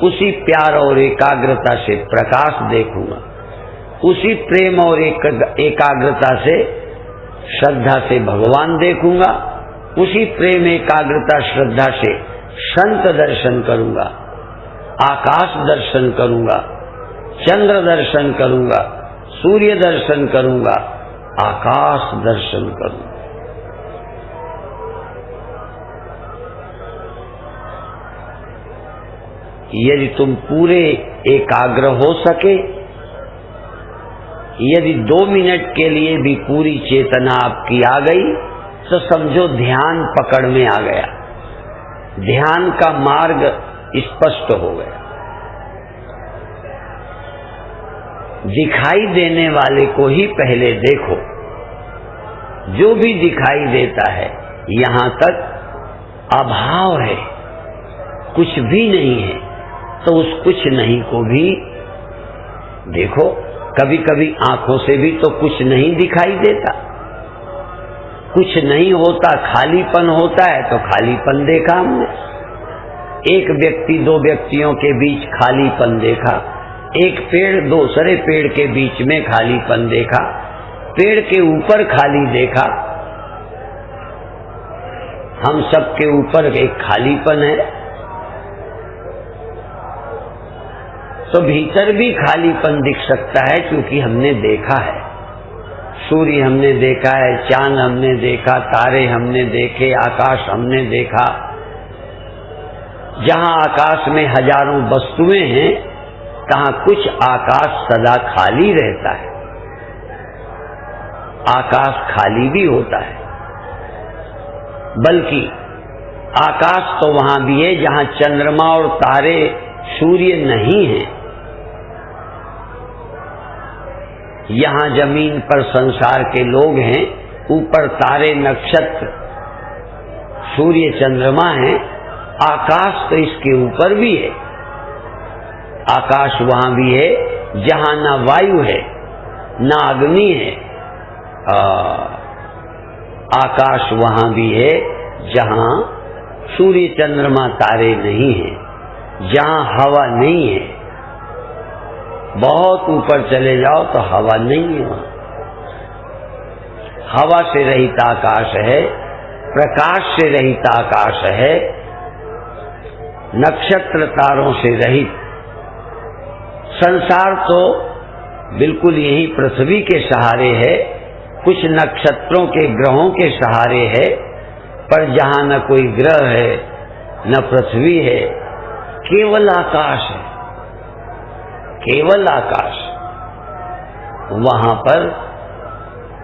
उसी प्यार और एकाग्रता से प्रकाश देखूंगा। उसी प्रेम और एकाग्रता से, श्रद्धा से भगवान देखूंगा। उसी प्रेम, एकाग्रता, श्रद्धा से संत दर्शन करूंगा, आकाश दर्शन करूंगा, चंद्र दर्शन करूंगा, सूर्य दर्शन करूंगा, आकाश दर्शन करूंगा। यदि तुम पूरे एकाग्र हो सके, यदि 2 मिनट के लिए भी पूरी चेतना आपकी आ गई तो समझो ध्यान पकड़ में आ गया, ध्यान का मार्ग स्पष्ट हो गया। दिखाई देने वाले को ही पहले देखो, जो भी दिखाई देता है यहां तक अभाव है, कुछ भी नहीं है, तो उस कुछ नहीं को भी देखो। कभी कभी आंखों से भी तो कुछ नहीं दिखाई देता, कुछ नहीं होता, खालीपन होता है तो खालीपन देखा हमने। एक व्यक्ति 2 व्यक्तियों के बीच खालीपन देखा, एक पेड़ दूसरे पेड़ के बीच में खालीपन देखा, पेड़ के ऊपर खाली देखा। हम सब के ऊपर एक खालीपन है, तो भीतर भी खालीपन दिख सकता है, क्योंकि हमने देखा है। सूर्य हमने देखा है, चांद हमने देखा, तारे हमने देखे, आकाश हमने देखा। जहां आकाश में हजारों वस्तुएं हैं, तहां कुछ आकाश सदा खाली रहता है, आकाश खाली भी होता है। बल्कि आकाश तो वहां भी है जहां चंद्रमा और तारे सूर्य नहीं है। यहां जमीन पर संसार के लोग हैं, ऊपर तारे नक्षत्र सूर्य चंद्रमा है, आकाश तो इसके ऊपर भी है। आकाश वहां भी है जहां ना वायु है, ना अग्नि है। आकाश वहां भी है जहां सूर्य चंद्रमा तारे नहीं है, जहां हवा नहीं है। बहुत ऊपर चले जाओ तो हवा नहीं है वहां। हवा से रहित आकाश है, प्रकाश से रहित आकाश है, नक्षत्र तारों से रहित। संसार तो बिल्कुल यही पृथ्वी के सहारे है, कुछ नक्षत्रों के ग्रहों के सहारे है, पर जहां न कोई ग्रह है न पृथ्वी है, केवल आकाश है, केवल आकाश। वहां पर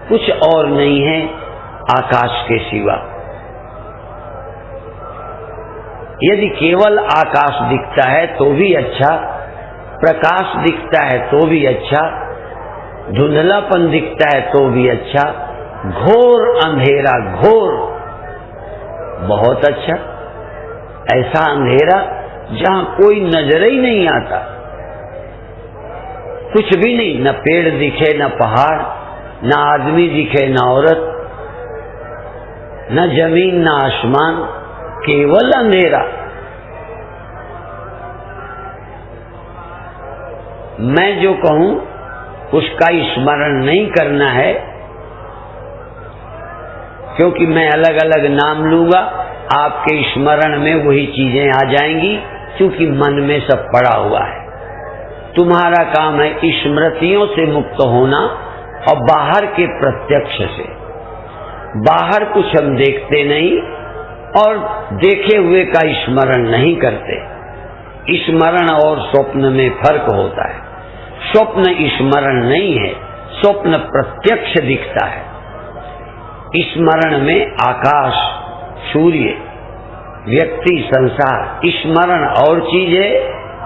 कुछ और नहीं है आकाश के सिवा। यदि केवल आकाश दिखता है तो भी अच्छा, प्रकाश दिखता है तो भी अच्छा, धुंधलापन दिखता है तो भी अच्छा, घोर अंधेरा, घोर बहुत अच्छा। ऐसा अंधेरा जहां कोई नजर ही नहीं आता, कुछ भी नहीं, न पेड़ दिखे, न पहाड़, न आदमी दिखे, न औरत, न जमीन, न आसमान, केवल अंधेरा। मैं जो कहूं उसका स्मरण नहीं करना है, क्योंकि मैं अलग अलग नाम लूंगा, आपके स्मरण में वही चीजें आ जाएंगी, क्योंकि मन में सब पड़ा हुआ है। तुम्हारा काम है स्मृतियों से मुक्त होना और बाहर के प्रत्यक्ष से। बाहर कुछ हम देखते नहीं और देखे हुए का स्मरण नहीं करते। स्मरण और स्वप्न में फर्क होता है। स्वप्न स्मरण नहीं है, स्वप्न प्रत्यक्ष दिखता है। स्मरण में आकाश, सूर्य, व्यक्ति, संसार, स्मरण और चीज है,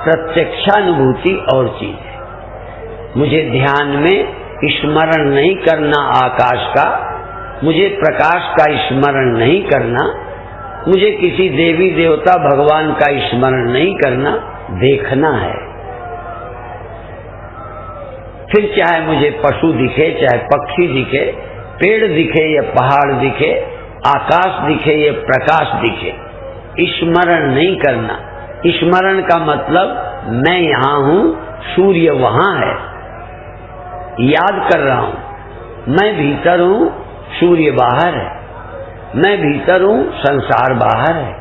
प्रत्यक्षानुभूति और चीज है। मुझे ध्यान में स्मरण नहीं करना आकाश का, मुझे प्रकाश का स्मरण नहीं करना, मुझे किसी देवी देवता भगवान का स्मरण नहीं करना, देखना है। फिर चाहे मुझे पशु दिखे, चाहे पक्षी दिखे, पेड़ दिखे या पहाड़ दिखे, आकाश दिखे या प्रकाश दिखे, स्मरण नहीं करना। स्मरण का मतलब मैं यहां हूं, सूर्य वहां है, याद कर रहा हूं। मैं भीतर हूं, सूर्य बाहर है। मैं भीतर हूं, संसार बाहर है।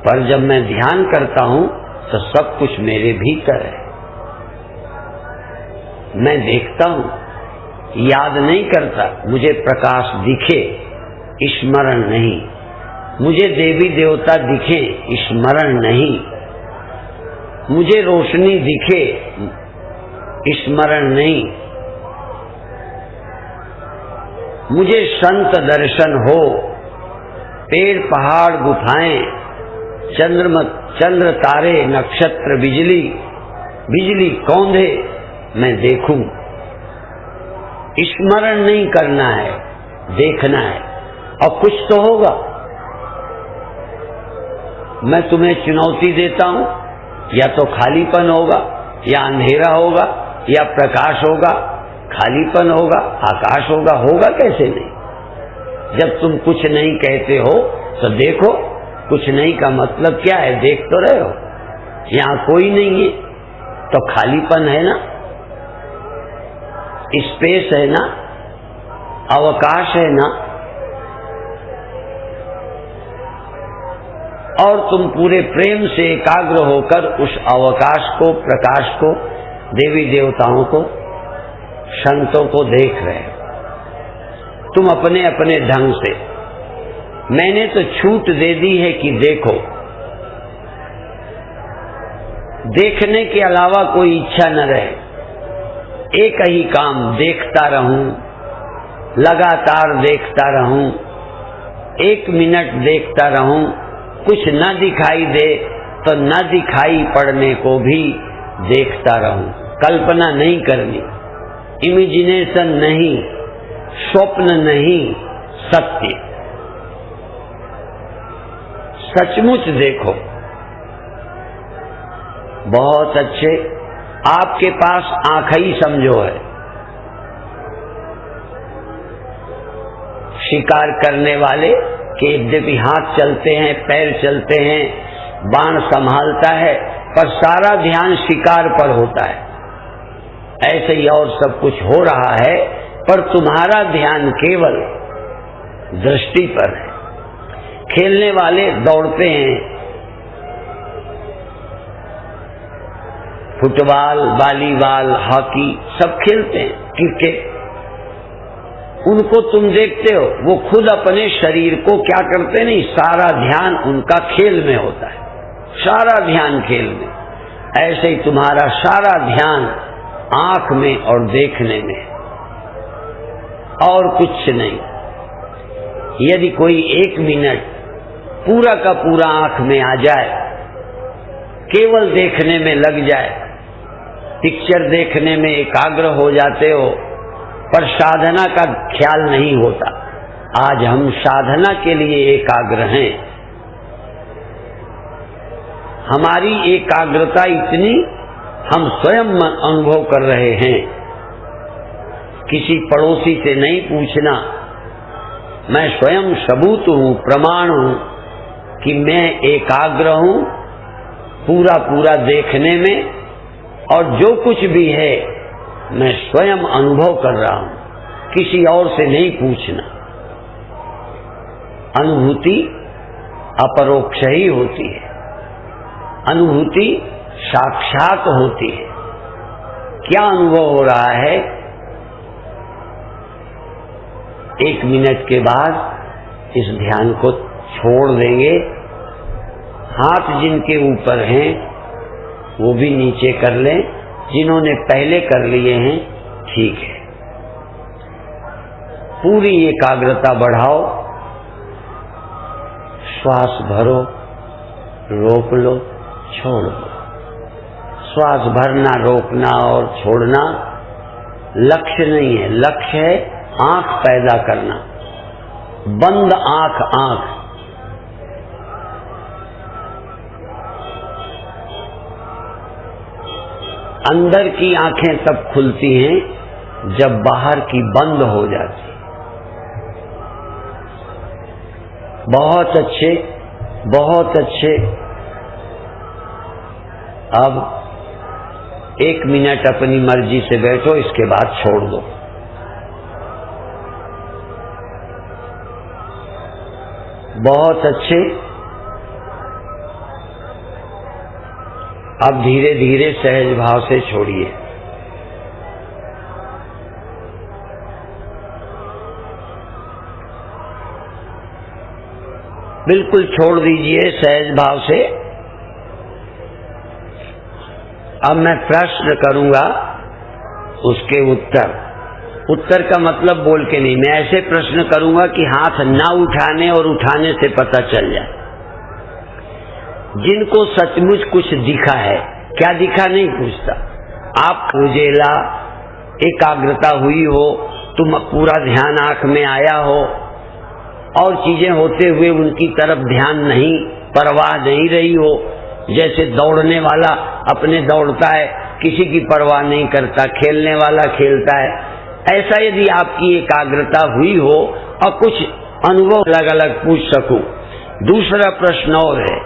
पर जब मैं ध्यान करता हूं तो सब कुछ मेरे भीतर है। मैं देखता हूं, याद नहीं करता। मुझे प्रकाश दिखे, स्मरण नहीं। मुझे देवी देवता दिखे, स्मरण नहीं। मुझे रोशनी दिखे, स्मरण नहीं। मुझे संत दर्शन हो, पेड़ पहाड़ गुफाएं, चंद्र तारे नक्षत्र बिजली, बिजली कौंधे मैं देखूं। स्मरण नहीं करना है, देखना है। और कुछ तो होगा। मैं तुम्हें चुनौती देता हूं, या तो खालीपन होगा, या अंधेरा होगा, या प्रकाश होगा। खालीपन होगा, आकाश होगा, होगा कैसे नहीं। जब तुम कुछ नहीं कहते हो तो देखो। कुछ नहीं का मतलब क्या है, देख तो रहे हो। यहां कोई नहीं है तो खालीपन है ना, स्पेस है ना, अवकाश है ना। और तुम पूरे प्रेम से एकाग्र होकर उस अवकाश को, प्रकाश को, देवी देवताओं को, संतों को देख रहे हो। तुम अपने अपने ढंग से। मैंने तो छूट दे दी है कि देखो। देखने के अलावा कोई इच्छा न रहे। एक ही काम, देखता रहूं, लगातार देखता रहूं, 1 मिनट देखता रहूं। कुछ न दिखाई दे तो न दिखाई पड़ने को भी देखता रहूं। कल्पना नहीं करनी, इमेजिनेशन नहीं, स्वप्न नहीं, सत्य। सचमुच देखो। बहुत अच्छे। आपके पास आंख ही समझो है। शिकार करने वाले के यद्यपि हाथ चलते हैं, पैर चलते हैं, बाण संभालता है, पर सारा ध्यान शिकार पर होता है। ऐसे ही और सब कुछ हो रहा है, पर तुम्हारा ध्यान केवल दृष्टि पर है। खेलने वाले दौड़ते हैं, फुटबॉल, वॉलीबॉल, हॉकी सब खेलते हैं, क्रिकेट। उनको तुम देखते हो, वो खुद अपने शरीर को क्या करते नहीं, सारा ध्यान उनका खेल में होता है। सारा ध्यान खेल में। ऐसे ही तुम्हारा सारा ध्यान आंख में और देखने में, और कुछ नहीं। यदि कोई 1 मिनट पूरा का पूरा आंख में आ जाए, केवल देखने में लग जाए, पिक्चर देखने में एकाग्र हो जाते हो, पर साधना का ख्याल नहीं होता। आज हम साधना के लिए एकाग्र हैं। हमारी एकाग्रता इतनी, हम स्वयं अनुभव कर रहे हैं। किसी पड़ोसी से नहीं पूछना। मैं स्वयं सबूत हूं, प्रमाण हूं कि मैं एकाग्र हूं पूरा पूरा देखने में, और जो कुछ भी है मैं स्वयं अनुभव कर रहा हूं। किसी और से नहीं पूछना। अनुभूति अपरोक्ष ही होती है। अनुभूति साक्षात होती है। क्या अनुभव हो रहा है? 1 मिनट के बाद इस ध्यान को छोड़ देंगे। हाथ जिनके ऊपर हैं वो भी नीचे कर लें। जिन्होंने पहले कर लिए हैं ठीक है। पूरी एकाग्रता बढ़ाओ। श्वास भरो, रोक लो, छोड़ दो। श्वास भरना, रोकना और छोड़ना लक्ष्य नहीं है। लक्ष्य है आंख पैदा करना। बंद आंख, आंख अंदर की आंखें तब खुलती हैं जब बाहर की बंद हो जाती। बहुत अच्छे, बहुत अच्छे। अब 1 मिनट अपनी मर्जी से बैठो, इसके बाद छोड़ दो। बहुत अच्छे। अब धीरे धीरे सहज भाव से छोड़िए। बिल्कुल छोड़ दीजिए सहज भाव से। अब मैं प्रश्न करूंगा, उसके उत्तर का मतलब बोल के नहीं, मैं ऐसे प्रश्न करूंगा कि हाथ ना उठाने और उठाने से पता चल जाए। जिनको सचमुच कुछ दिखा है, क्या दिखा नहीं पूछता, आप उजेला एकाग्रता हुई हो, तुम पूरा ध्यान आंख में आया हो और चीजें होते हुए उनकी तरफ ध्यान नहीं, परवाह नहीं रही हो, जैसे दौड़ने वाला अपने दौड़ता है, किसी की परवाह नहीं करता, खेलने वाला खेलता है, ऐसा यदि आपकी एकाग्रता हुई हो और कुछ अनुभव अलग अलग पूछ सकूं। दूसरा प्रश्न और है,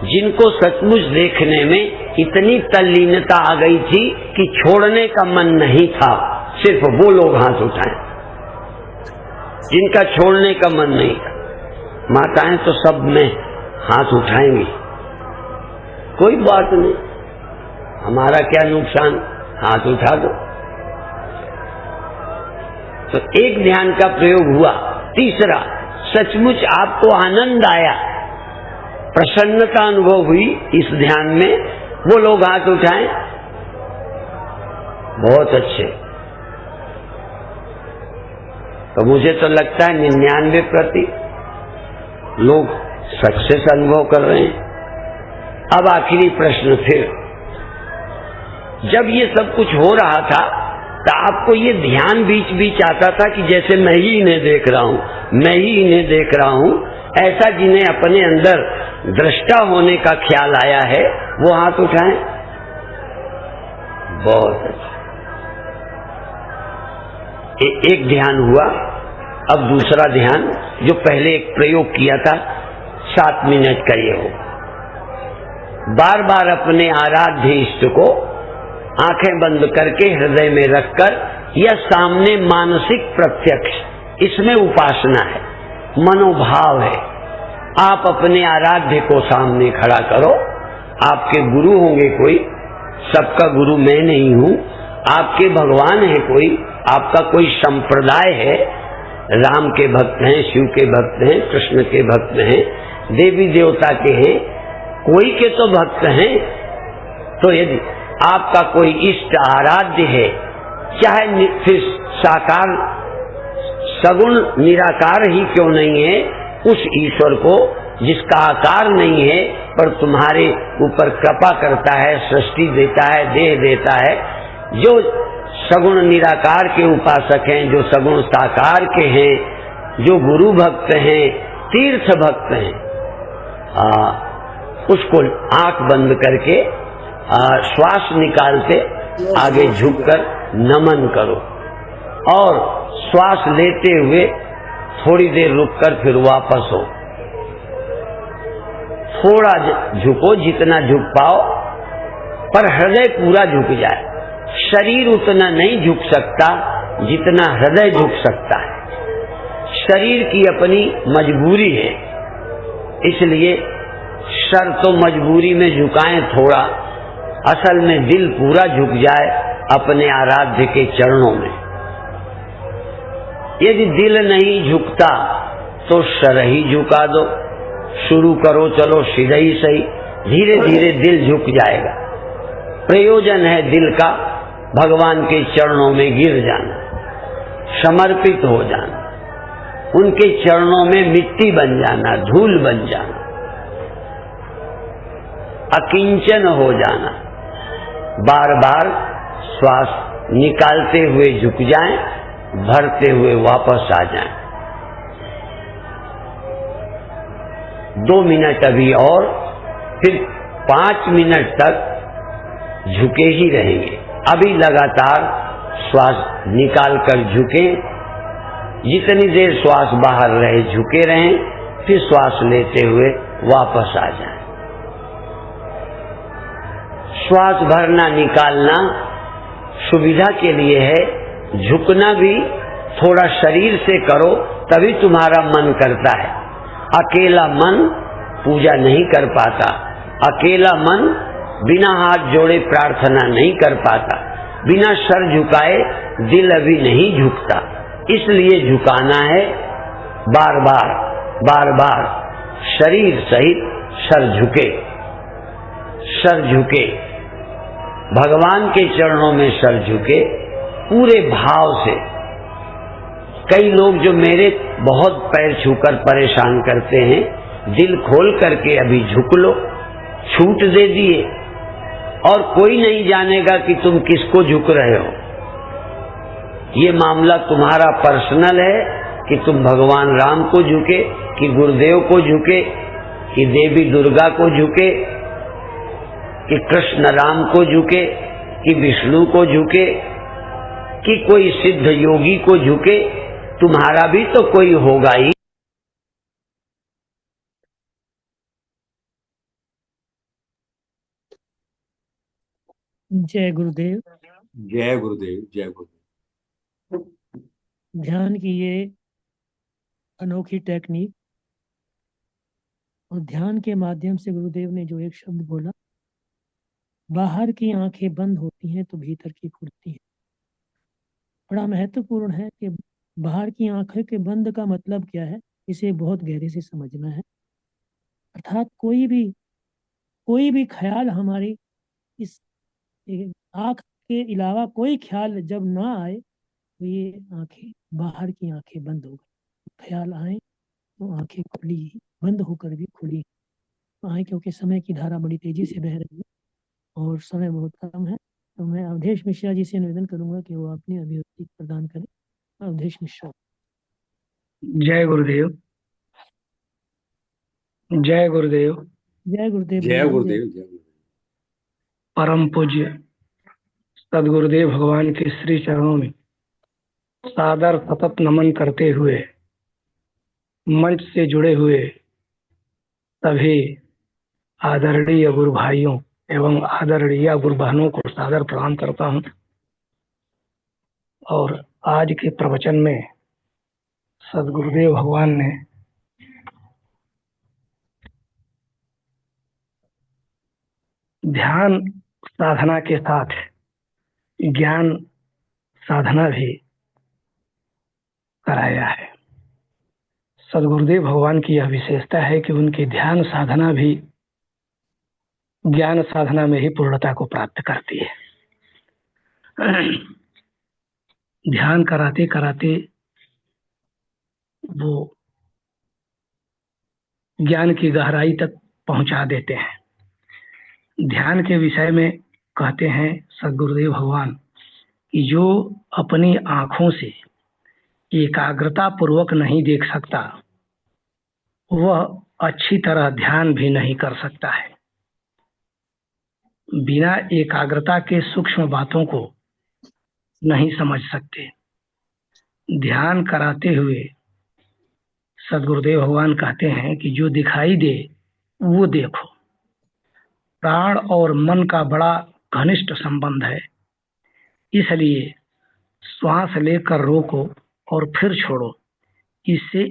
जिनको सचमुच देखने में इतनी तल्लीनता आ गई थी कि छोड़ने का मन नहीं था, सिर्फ वो लोग हाथ उठाएं। जिनका छोड़ने का मन नहीं था, माताएं तो सब में हाथ उठाएंगी, कोई बात नहीं, हमारा क्या नुकसान, हाथ उठा दो। तो एक ध्यान का प्रयोग हुआ। तीसरा, सचमुच आपको आनंद आया, प्रसन्नता अनुभव हुई इस ध्यान में, वो लोग हाथ उठाएं। बहुत अच्छे। तो मुझे तो लगता है 99% लोग सक्सेस अनुभव कर रहे हैं। अब आखिरी प्रश्न फिर, जब ये सब कुछ हो रहा था तो आपको ये ध्यान बीच बीच आता था कि जैसे मैं ही इन्हें देख रहा हूं, मैं ही इन्हें देख रहा हूं, ऐसा जिन्हें अपने अंदर दृष्टा होने का ख्याल आया है वो हाथ उठाएं। बहुत अच्छा। एक ध्यान हुआ। अब दूसरा ध्यान, जो पहले एक प्रयोग किया था 7 मिनट का, ये हो। बार बार अपने आराध्य इष्ट को आंखें बंद करके हृदय में रखकर या सामने मानसिक प्रत्यक्ष, इसमें उपासना है, मनोभाव है। आप अपने आराध्य को सामने खड़ा करो। आपके गुरु होंगे कोई, सबका गुरु मैं नहीं हूं, आपके भगवान है कोई, आपका कोई संप्रदाय है, राम के भक्त हैं, शिव के भक्त हैं, कृष्ण के भक्त हैं, देवी देवता के हैं, कोई के तो भक्त हैं। तो यदि आपका कोई इष्ट आराध्य है, चाहे फिर साकार सगुण निराकार ही क्यों नहीं है, उस ईश्वर को जिसका आकार नहीं है पर तुम्हारे ऊपर कृपा करता है, सृष्टि देता है, देह देता है, जो सगुण निराकार के उपासक हैं, जो सगुण साकार के हैं, जो गुरु भक्त हैं, तीर्थ भक्त हैं, उसको आंख बंद करके श्वास निकालते आगे झुककर नमन करो और श्वास लेते हुए थोड़ी देर रुककर फिर वापस हो। थोड़ा झुको, जितना झुक पाओ, पर हृदय पूरा झुक जाए। शरीर उतना नहीं झुक सकता जितना हृदय झुक सकता है। शरीर की अपनी मजबूरी है, इसलिए सर तो मजबूरी में झुकाएं थोड़ा, असल में दिल पूरा झुक जाए अपने आराध्य के चरणों में। यदि दिल नहीं झुकता तो सर ही झुका दो, शुरू करो, चलो सीधा ही सही, धीरे धीरे दिल झुक जाएगा। प्रयोजन है दिल का भगवान के चरणों में गिर जाना, समर्पित हो जाना, उनके चरणों में मिट्टी बन जाना, धूल बन जाना, अकिंचन हो जाना। बार बार श्वास निकालते हुए झुक जाएं, भरते हुए वापस आ जाएं। 2 मिनट अभी और, फिर 5 मिनट तक झुके ही रहेंगे। अभी लगातार श्वास निकाल कर झुके, जितनी देर श्वास बाहर रहे झुके रहें, फिर श्वास लेते हुए वापस आ जाएं। श्वास भरना निकालना सुविधा के लिए है, झुकना भी थोड़ा शरीर से करो तभी तुम्हारा मन करता है। अकेला मन पूजा नहीं कर पाता, अकेला मन बिना हाथ जोड़े प्रार्थना नहीं कर पाता, बिना सर झुकाए दिल अभी नहीं झुकता। इसलिए झुकाना है बार बार बार बार, शरीर सहित सर झुके, सर झुके, भगवान के चरणों में सर झुके पूरे भाव से। कई लोग जो मेरे बहुत पैर छूकर परेशान करते हैं, दिल खोल करके अभी झुक लो, छूट दे दिए और कोई नहीं जानेगा कि तुम किसको झुक रहे हो। ये मामला तुम्हारा पर्सनल है कि तुम भगवान राम को झुके, कि गुरुदेव को झुके, कि देवी दुर्गा को झुके, कि कृष्ण राम को झुके, कि विष्णु को झुके, कि कोई सिद्ध योगी को झुके। तुम्हारा भी तो कोई होगा ही। जय गुरुदेव। जय गुरुदेव, जय गुरुदेव। ध्यान की ये अनोखी टेक्निक और ध्यान के माध्यम से गुरुदेव ने जो एक शब्द बोला, बाहर की आंखें बंद होती हैं तो भीतर की खुलती हैं, बड़ा महत्वपूर्ण है कि बाहर की आंखें के बंद का मतलब क्या है, इसे बहुत गहरे से समझना है। अर्थात कोई भी ख्याल हमारी इस आंख के अलावा कोई ख्याल जब ना आए तो ये आंखें, बाहर की आंखें बंद हो गई। ख्याल आए तो आंखें खुली, बंद होकर भी खुली आए, क्योंकि समय की धारा बड़ी तेजी से बह रही है और समय बहुत कम है। तो मैं अवधेश मिश्रा जी से निवेदन करूंगा कि वो अपनी अभिव्यक्ति प्रदान करें। अवधेश मिश्रा। जय गुरुदेव, जय गुरुदेव। जय गुरुदेव। जय गुरुदेव, जय गुरुदेव। परम पूज्य सदगुरुदेव भगवान के श्री चरणों में सादर सतत नमन करते हुए मंच से जुड़े हुए सभी आदरणीय गुरु भाइयों एवं आदरणीय गुरु बहनों को सादर प्रणाम करता हूं। और आज के प्रवचन में सदगुरुदेव भगवान ने ध्यान साधना के साथ ज्ञान साधना भी कराया है। सदगुरुदेव भगवान की यह विशेषता है कि उनकी ध्यान साधना भी ज्ञान साधना में ही पूर्णता को प्राप्त करती है। ध्यान कराते कराते वो ज्ञान की गहराई तक पहुंचा देते हैं। ध्यान के विषय में कहते हैं सदगुरुदेव भगवान कि जो अपनी आंखों से एकाग्रता पूर्वक नहीं देख सकता, वह अच्छी तरह ध्यान भी नहीं कर सकता है। बिना एकाग्रता के सूक्ष्म बातों को नहीं समझ सकते। ध्यान कराते हुए सदगुरुदेव भगवान कहते हैं कि जो दिखाई दे वो देखो। प्राण और मन का बड़ा घनिष्ठ संबंध है, इसलिए श्वास लेकर रोको और फिर छोड़ो। इससे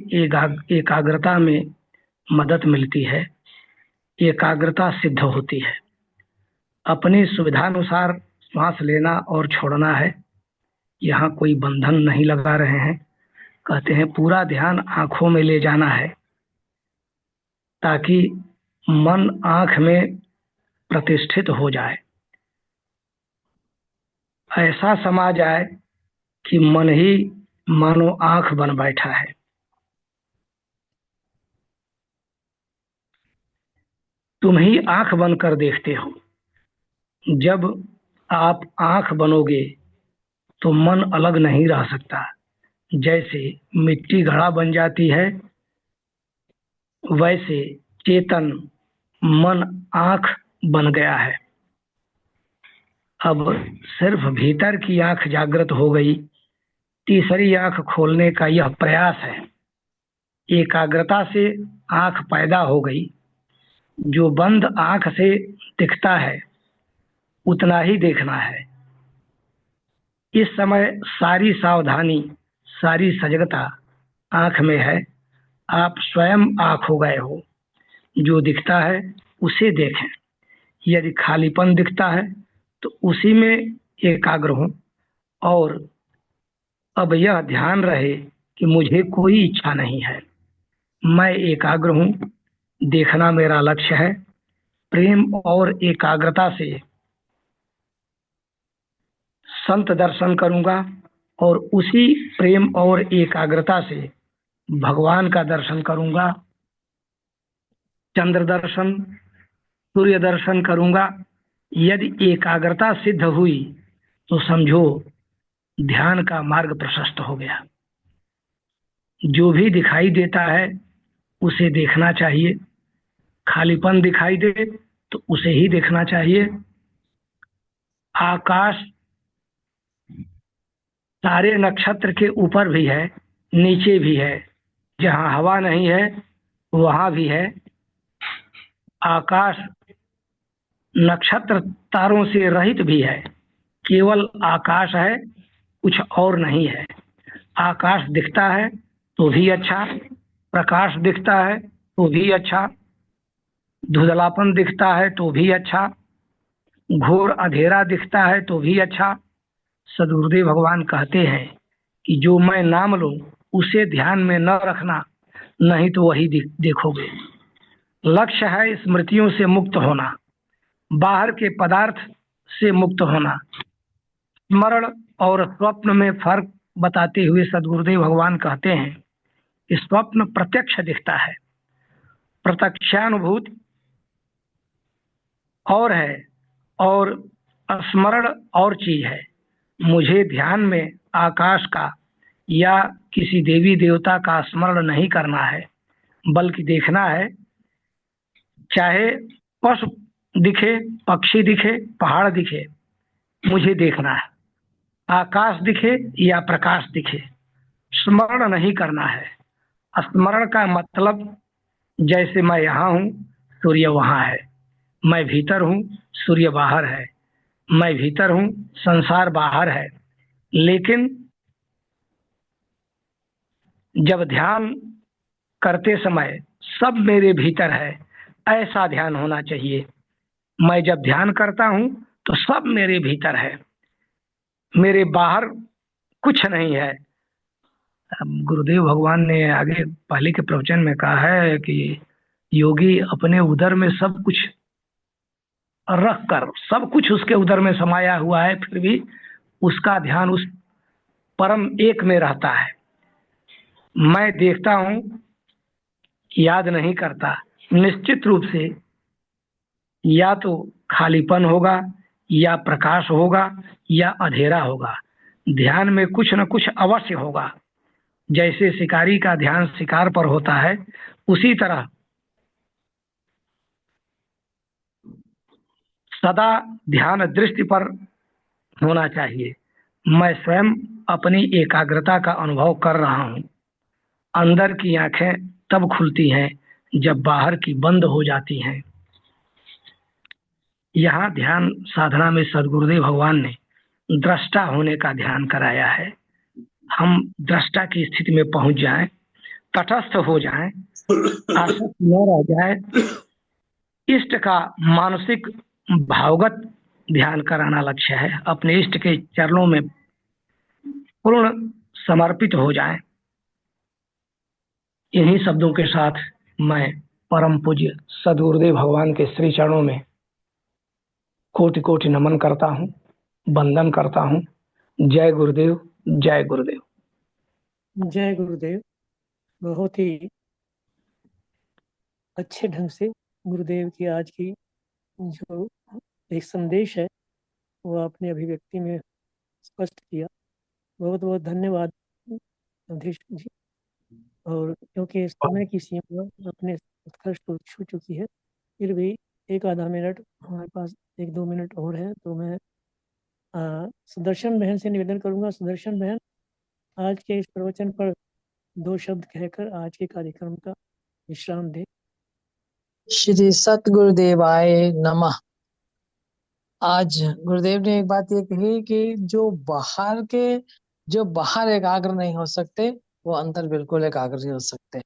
एकाग्रता में मदद मिलती है, एकाग्रता सिद्ध होती है। अपनी सुविधानुसार श्वास लेना और छोड़ना है, यहाँ कोई बंधन नहीं लगा रहे हैं। कहते हैं पूरा ध्यान आंखों में ले जाना है ताकि मन आंख में प्रतिष्ठित हो जाए, ऐसा समा जाए कि मन ही मानो आंख बन बैठा है। तुम ही आंख बनकर देखते हो। जब आप आंख बनोगे तो मन अलग नहीं रह सकता। जैसे मिट्टी घड़ा बन जाती है, वैसे चेतन मन आंख बन गया है। अब सिर्फ भीतर की आंख जागृत हो गई, तीसरी आंख खोलने का यह प्रयास है। एकाग्रता से आंख पैदा हो गई। जो बंद आंख से दिखता है उतना ही देखना है। इस समय सारी सावधानी, सारी सजगता आंख में है। आप स्वयं आंख हो गए हो। जो दिखता है उसे देखें। यदि खालीपन दिखता है तो उसी में एकाग्र हूं, और अब यह ध्यान रहे कि मुझे कोई इच्छा नहीं है, मैं एकाग्र हूं, देखना मेरा लक्ष्य है। प्रेम और एकाग्रता से संत दर्शन करूंगा और उसी प्रेम और एकाग्रता से भगवान का दर्शन करूंगा, चंद्र दर्शन, सूर्य दर्शन करूंगा। यदि एकाग्रता सिद्ध हुई तो समझो ध्यान का मार्ग प्रशस्त हो गया। जो भी दिखाई देता है उसे देखना चाहिए, खालीपन दिखाई दे तो उसे ही देखना चाहिए। आकाश सारे नक्षत्र के ऊपर भी है, नीचे भी है, जहां हवा नहीं है वहां भी है। आकाश नक्षत्र तारों से रहित भी है, केवल आकाश है, कुछ और नहीं है। आकाश दिखता है तो भी अच्छा, प्रकाश दिखता है तो भी अच्छा, धुंधलापन दिखता है तो भी अच्छा, घोर अंधेरा दिखता है तो भी अच्छा। सदगुरुदेव भगवान कहते हैं कि जो मैं नाम लूं उसे ध्यान में न रखना, नहीं तो वही देखोगे। लक्ष्य है स्मृतियों से मुक्त होना, बाहर के पदार्थ से मुक्त होना। स्मरण और स्वप्न में फर्क बताते हुए सदगुरुदेव भगवान कहते हैं कि स्वप्न प्रत्यक्ष दिखता है, प्रत्यक्षानुभूति और है, और स्मरण और चीज है। मुझे ध्यान में आकाश का या किसी देवी देवता का स्मरण नहीं करना है, बल्कि देखना है, चाहे पशु दिखे, पक्षी दिखे, पहाड़ दिखे, मुझे देखना है। आकाश दिखे या प्रकाश दिखे, स्मरण नहीं करना है। स्मरण का मतलब जैसे मैं यहाँ हूँ, सूर्य वहाँ है, मैं भीतर हूँ, सूर्य बाहर है, मैं भीतर हूँ, संसार बाहर है। लेकिन जब ध्यान करते समय सब मेरे भीतर है, ऐसा ध्यान होना चाहिए। मैं जब ध्यान करता हूँ तो सब मेरे भीतर है, मेरे बाहर कुछ नहीं है। गुरुदेव भगवान ने आगे पहले के प्रवचन में कहा है कि योगी अपने उदर में सब कुछ रख कर, सब कुछ उसके उदर में समाया हुआ है, फिर भी उसका ध्यान उस परम एक में रहता है। मैं देखता हूं, याद नहीं करता, निश्चित रूप से या तो खालीपन होगा, या प्रकाश होगा, या अंधेरा होगा। ध्यान में कुछ न कुछ अवश्य होगा। जैसे शिकारी का ध्यान शिकार पर होता है, उसी तरह सदा ध्यान दृष्टि पर होना चाहिए। मैं स्वयं अपनी एकाग्रता का अनुभव कर रहा हूँ। अंदर की आंखें तब खुलती हैं जब बाहर की बंद हो जाती हैं। यहाँ ध्यान साधना में सदगुरुदेव भगवान ने दृष्टा होने का ध्यान कराया है। हम दृष्टा की स्थिति में पहुंच जाएं, तटस्थ हो जाएं, आसक्त न रह जाए। इष्ट का मानसिक भावगत ध्यान कराना लक्ष्य है। अपने इष्ट के चरणों में पूर्ण समर्पित हो जाएं। इन्हीं शब्दों के साथ मैं परम पूज्य सदगुरुदेव भगवान के श्री चरणों में कोटि कोटि नमन करता हूँ, वंदन करता हूँ। जय गुरुदेव, जय गुरुदेव। जय गुरुदेव। बहुत ही अच्छे ढंग से गुरुदेव की आज की जो एक संदेश है वो आपने अभिव्यक्ति में स्पष्ट किया। बहुत बहुत धन्यवाद अवधेश जी। और क्योंकि समय की सीमा अपने उत्कर्ष को छू चुकी है, फिर भी एक आधा मिनट हमारे पास, 1-2 मिनट और है, तो मैं सुदर्शन बहन से निवेदन करूंगा। सुदर्शन बहन, आज के इस प्रवचन पर 2 शब्द कहकर आज के कार्यक्रम का विश्राम दें। श्री सतगुरुदेवाय नमः। आज गुरुदेव ने एक बात ये कही कि जो बाहर एकाग्र नहीं हो सकते, वो अंदर बिल्कुल एकाग्र नहीं हो सकते।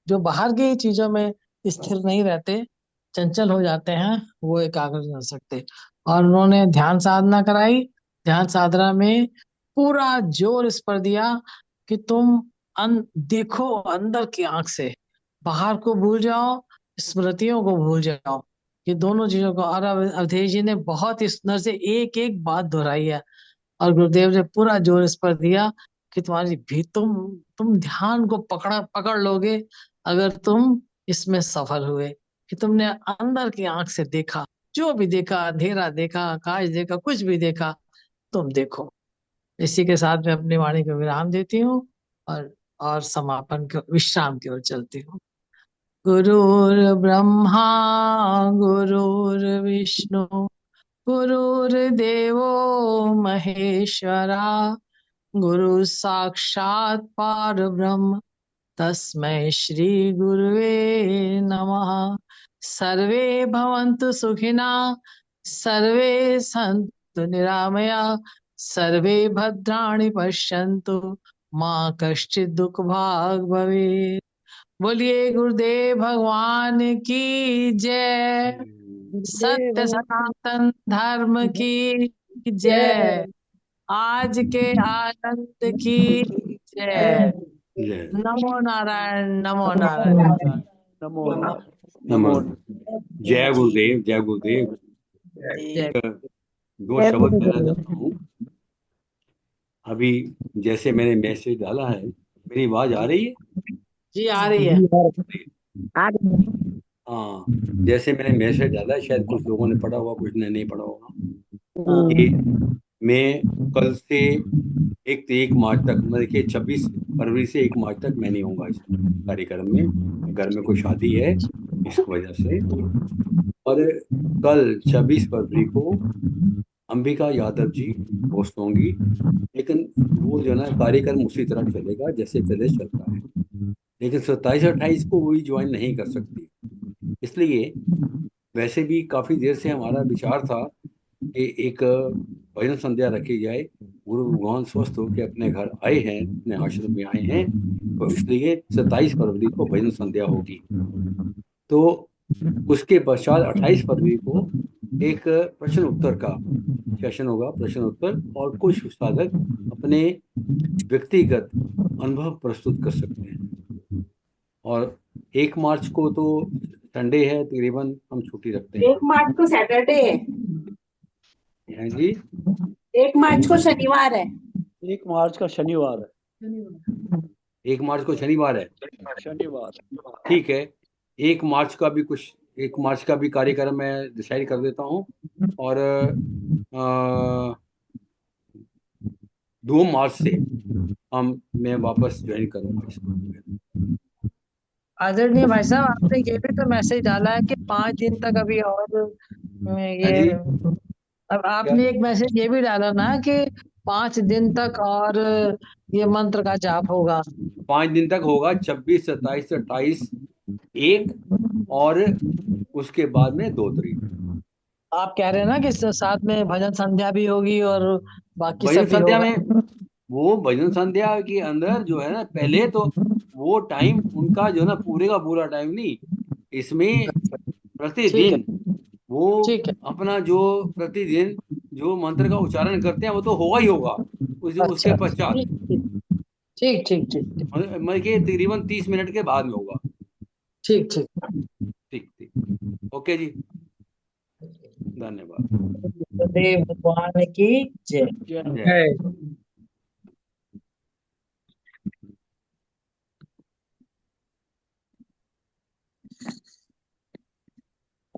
जो बाहर की चीजों में स्थिर नहीं रहते, चंचल हो जाते हैं वो एकाग्र नहीं हो सकते। और उन्होंने ध्यान साधना कराई। ध्यान साधना में पूरा जोर इस पर दिया कि तुम देखो अंदर की आंख से, बाहर को भूल जाओ, स्मृतियों को भूल जाओ। ये दोनों चीजों को, और अवधेश जी ने बहुत इस सुंदर से एक एक बात दोहराई है। और गुरुदेव ने पूरा जोर इस पर दिया कि तुम्हारी भी तुम ध्यान को पकड़ लोगे अगर तुम इसमें सफल हुए, कि तुमने अंदर की आंख से देखा, जो भी देखा, अंधेरा देखा, आकाश देखा, कुछ भी देखा, तुम देखो। इसी के साथ मैं अपनी वाणी को विराम देती हूँ और समापन के विश्राम की ओर चलती हूँ। गुरुर्ब्रह्मा गुरुर्विष्णु गुरुर्देवो महेश्वरा, गुरु साक्षात् परब्रह्म तस्मै श्री गुरुवे नमः। सर्वे भवन्तु सुखिना, सर्वे सन्तु निरामया, सर्वे भद्राणि पश्यन्तु मा कश्चित् दुःख भाग् भवेत्। बोलिए गुरुदेव भगवान की जय। सत्य सनातन धर्म की जय। आज के आनंद की जय। जय नमो नारायण, नमो नारायण। नमो नमन। जय गुरुदेव, जय गुरुदेव। जय। दो शब्द कहना चाहता हूँ। अभी जैसे मैंने मैसेज डाला है, मेरी आवाज आ रही है? जी आ रही है। हाँ, जैसे मैंने मैसेज डाला है, शायद कुछ लोगों ने पढ़ा होगा, कुछ ने नहीं पढ़ा होगा। हाँ। कि मैं कल से 1 मार्च तक, मतलब देखिए 26 फरवरी से 1 मार्च तक मैं नहीं होऊंगा इस कार्यक्रम में। घर में कोई शादी है इस वजह से। और कल 26 फरवरी को अंबिका यादव जी होस्ट होंगी, लेकिन वो जो है ना कार्यक्रम उसी तरह चलेगा जैसे पहले चलता है। लेकिन 27-28 को वही ज्वाइन नहीं कर सकती। इसलिए वैसे भी काफी देर से हमारा विचार था कि एक भजन संध्या रखी जाए। गुरु भगवान स्वस्थ होकर अपने घर आए हैं, अपने आश्रम में आए हैं, तो इसलिए 27 फरवरी को भजन संध्या होगी। तो उसके पश्चात 28 फरवरी को एक प्रश्न उत्तर का सेशन होगा, प्रश्न उत्तर, और कुछ साधक अपने व्यक्तिगत अनुभव प्रस्तुत कर सकते हैं। और 1 मार्च को तो संडे है, तकरीबन हम छुट्टी रखते हैं। 1 मार्च को सैटरडे है। हैं जी? 1 मार्च को शनिवार है। 1 मार्च का शनिवार है। 1 मार्च को शनिवार है। शनिवार ठीक है, 1 मार्च का भी कुछ, 1 मार्च का भी कार्यक्रम मैं डिसाइड कर देता हूँ। और 2 मार्च से मैं वापस ज्वाइन करूंगा इसको। आदरणीय भाई साहब, आपने ये भी तो मैसेज डाला है कि 5 दिन तक अभी और हाँ ये, जी, अब आपने एक मैसेज ये भी डाला ना कि 5 दिन तक और ये मंत्र का जाप होगा। 5 दिन तक होगा, 26, 27, 28, 1, और उसके बाद में 2 तारीख। आप कह रहे हैं ना कि साथ में भजन संध्या भी होगी और बाकी भजन सब भी संध्या होगा। में, वो भजन संध्या के अंदर जो है ना, पहले तो वो टाइम उनका जो है ना, पूरे का पूरा टाइम नहीं, इसमें ठीक है, प्रतिदिन वो ठीक है। अपना जो प्रतिदिन जो मंत्र का उच्चारण करते हैं वो तो होगा ही होगा। उसके अच्छा, पश्चात ठीक ठीक ठीक ठीक मतलब कि तकरीबन 30 मिनट के बाद में होगा। ठीक ठीक। ठीक ठीक, ओके जी, धन्यवाद। गुरुदेव भगवान की जय। जय। जय।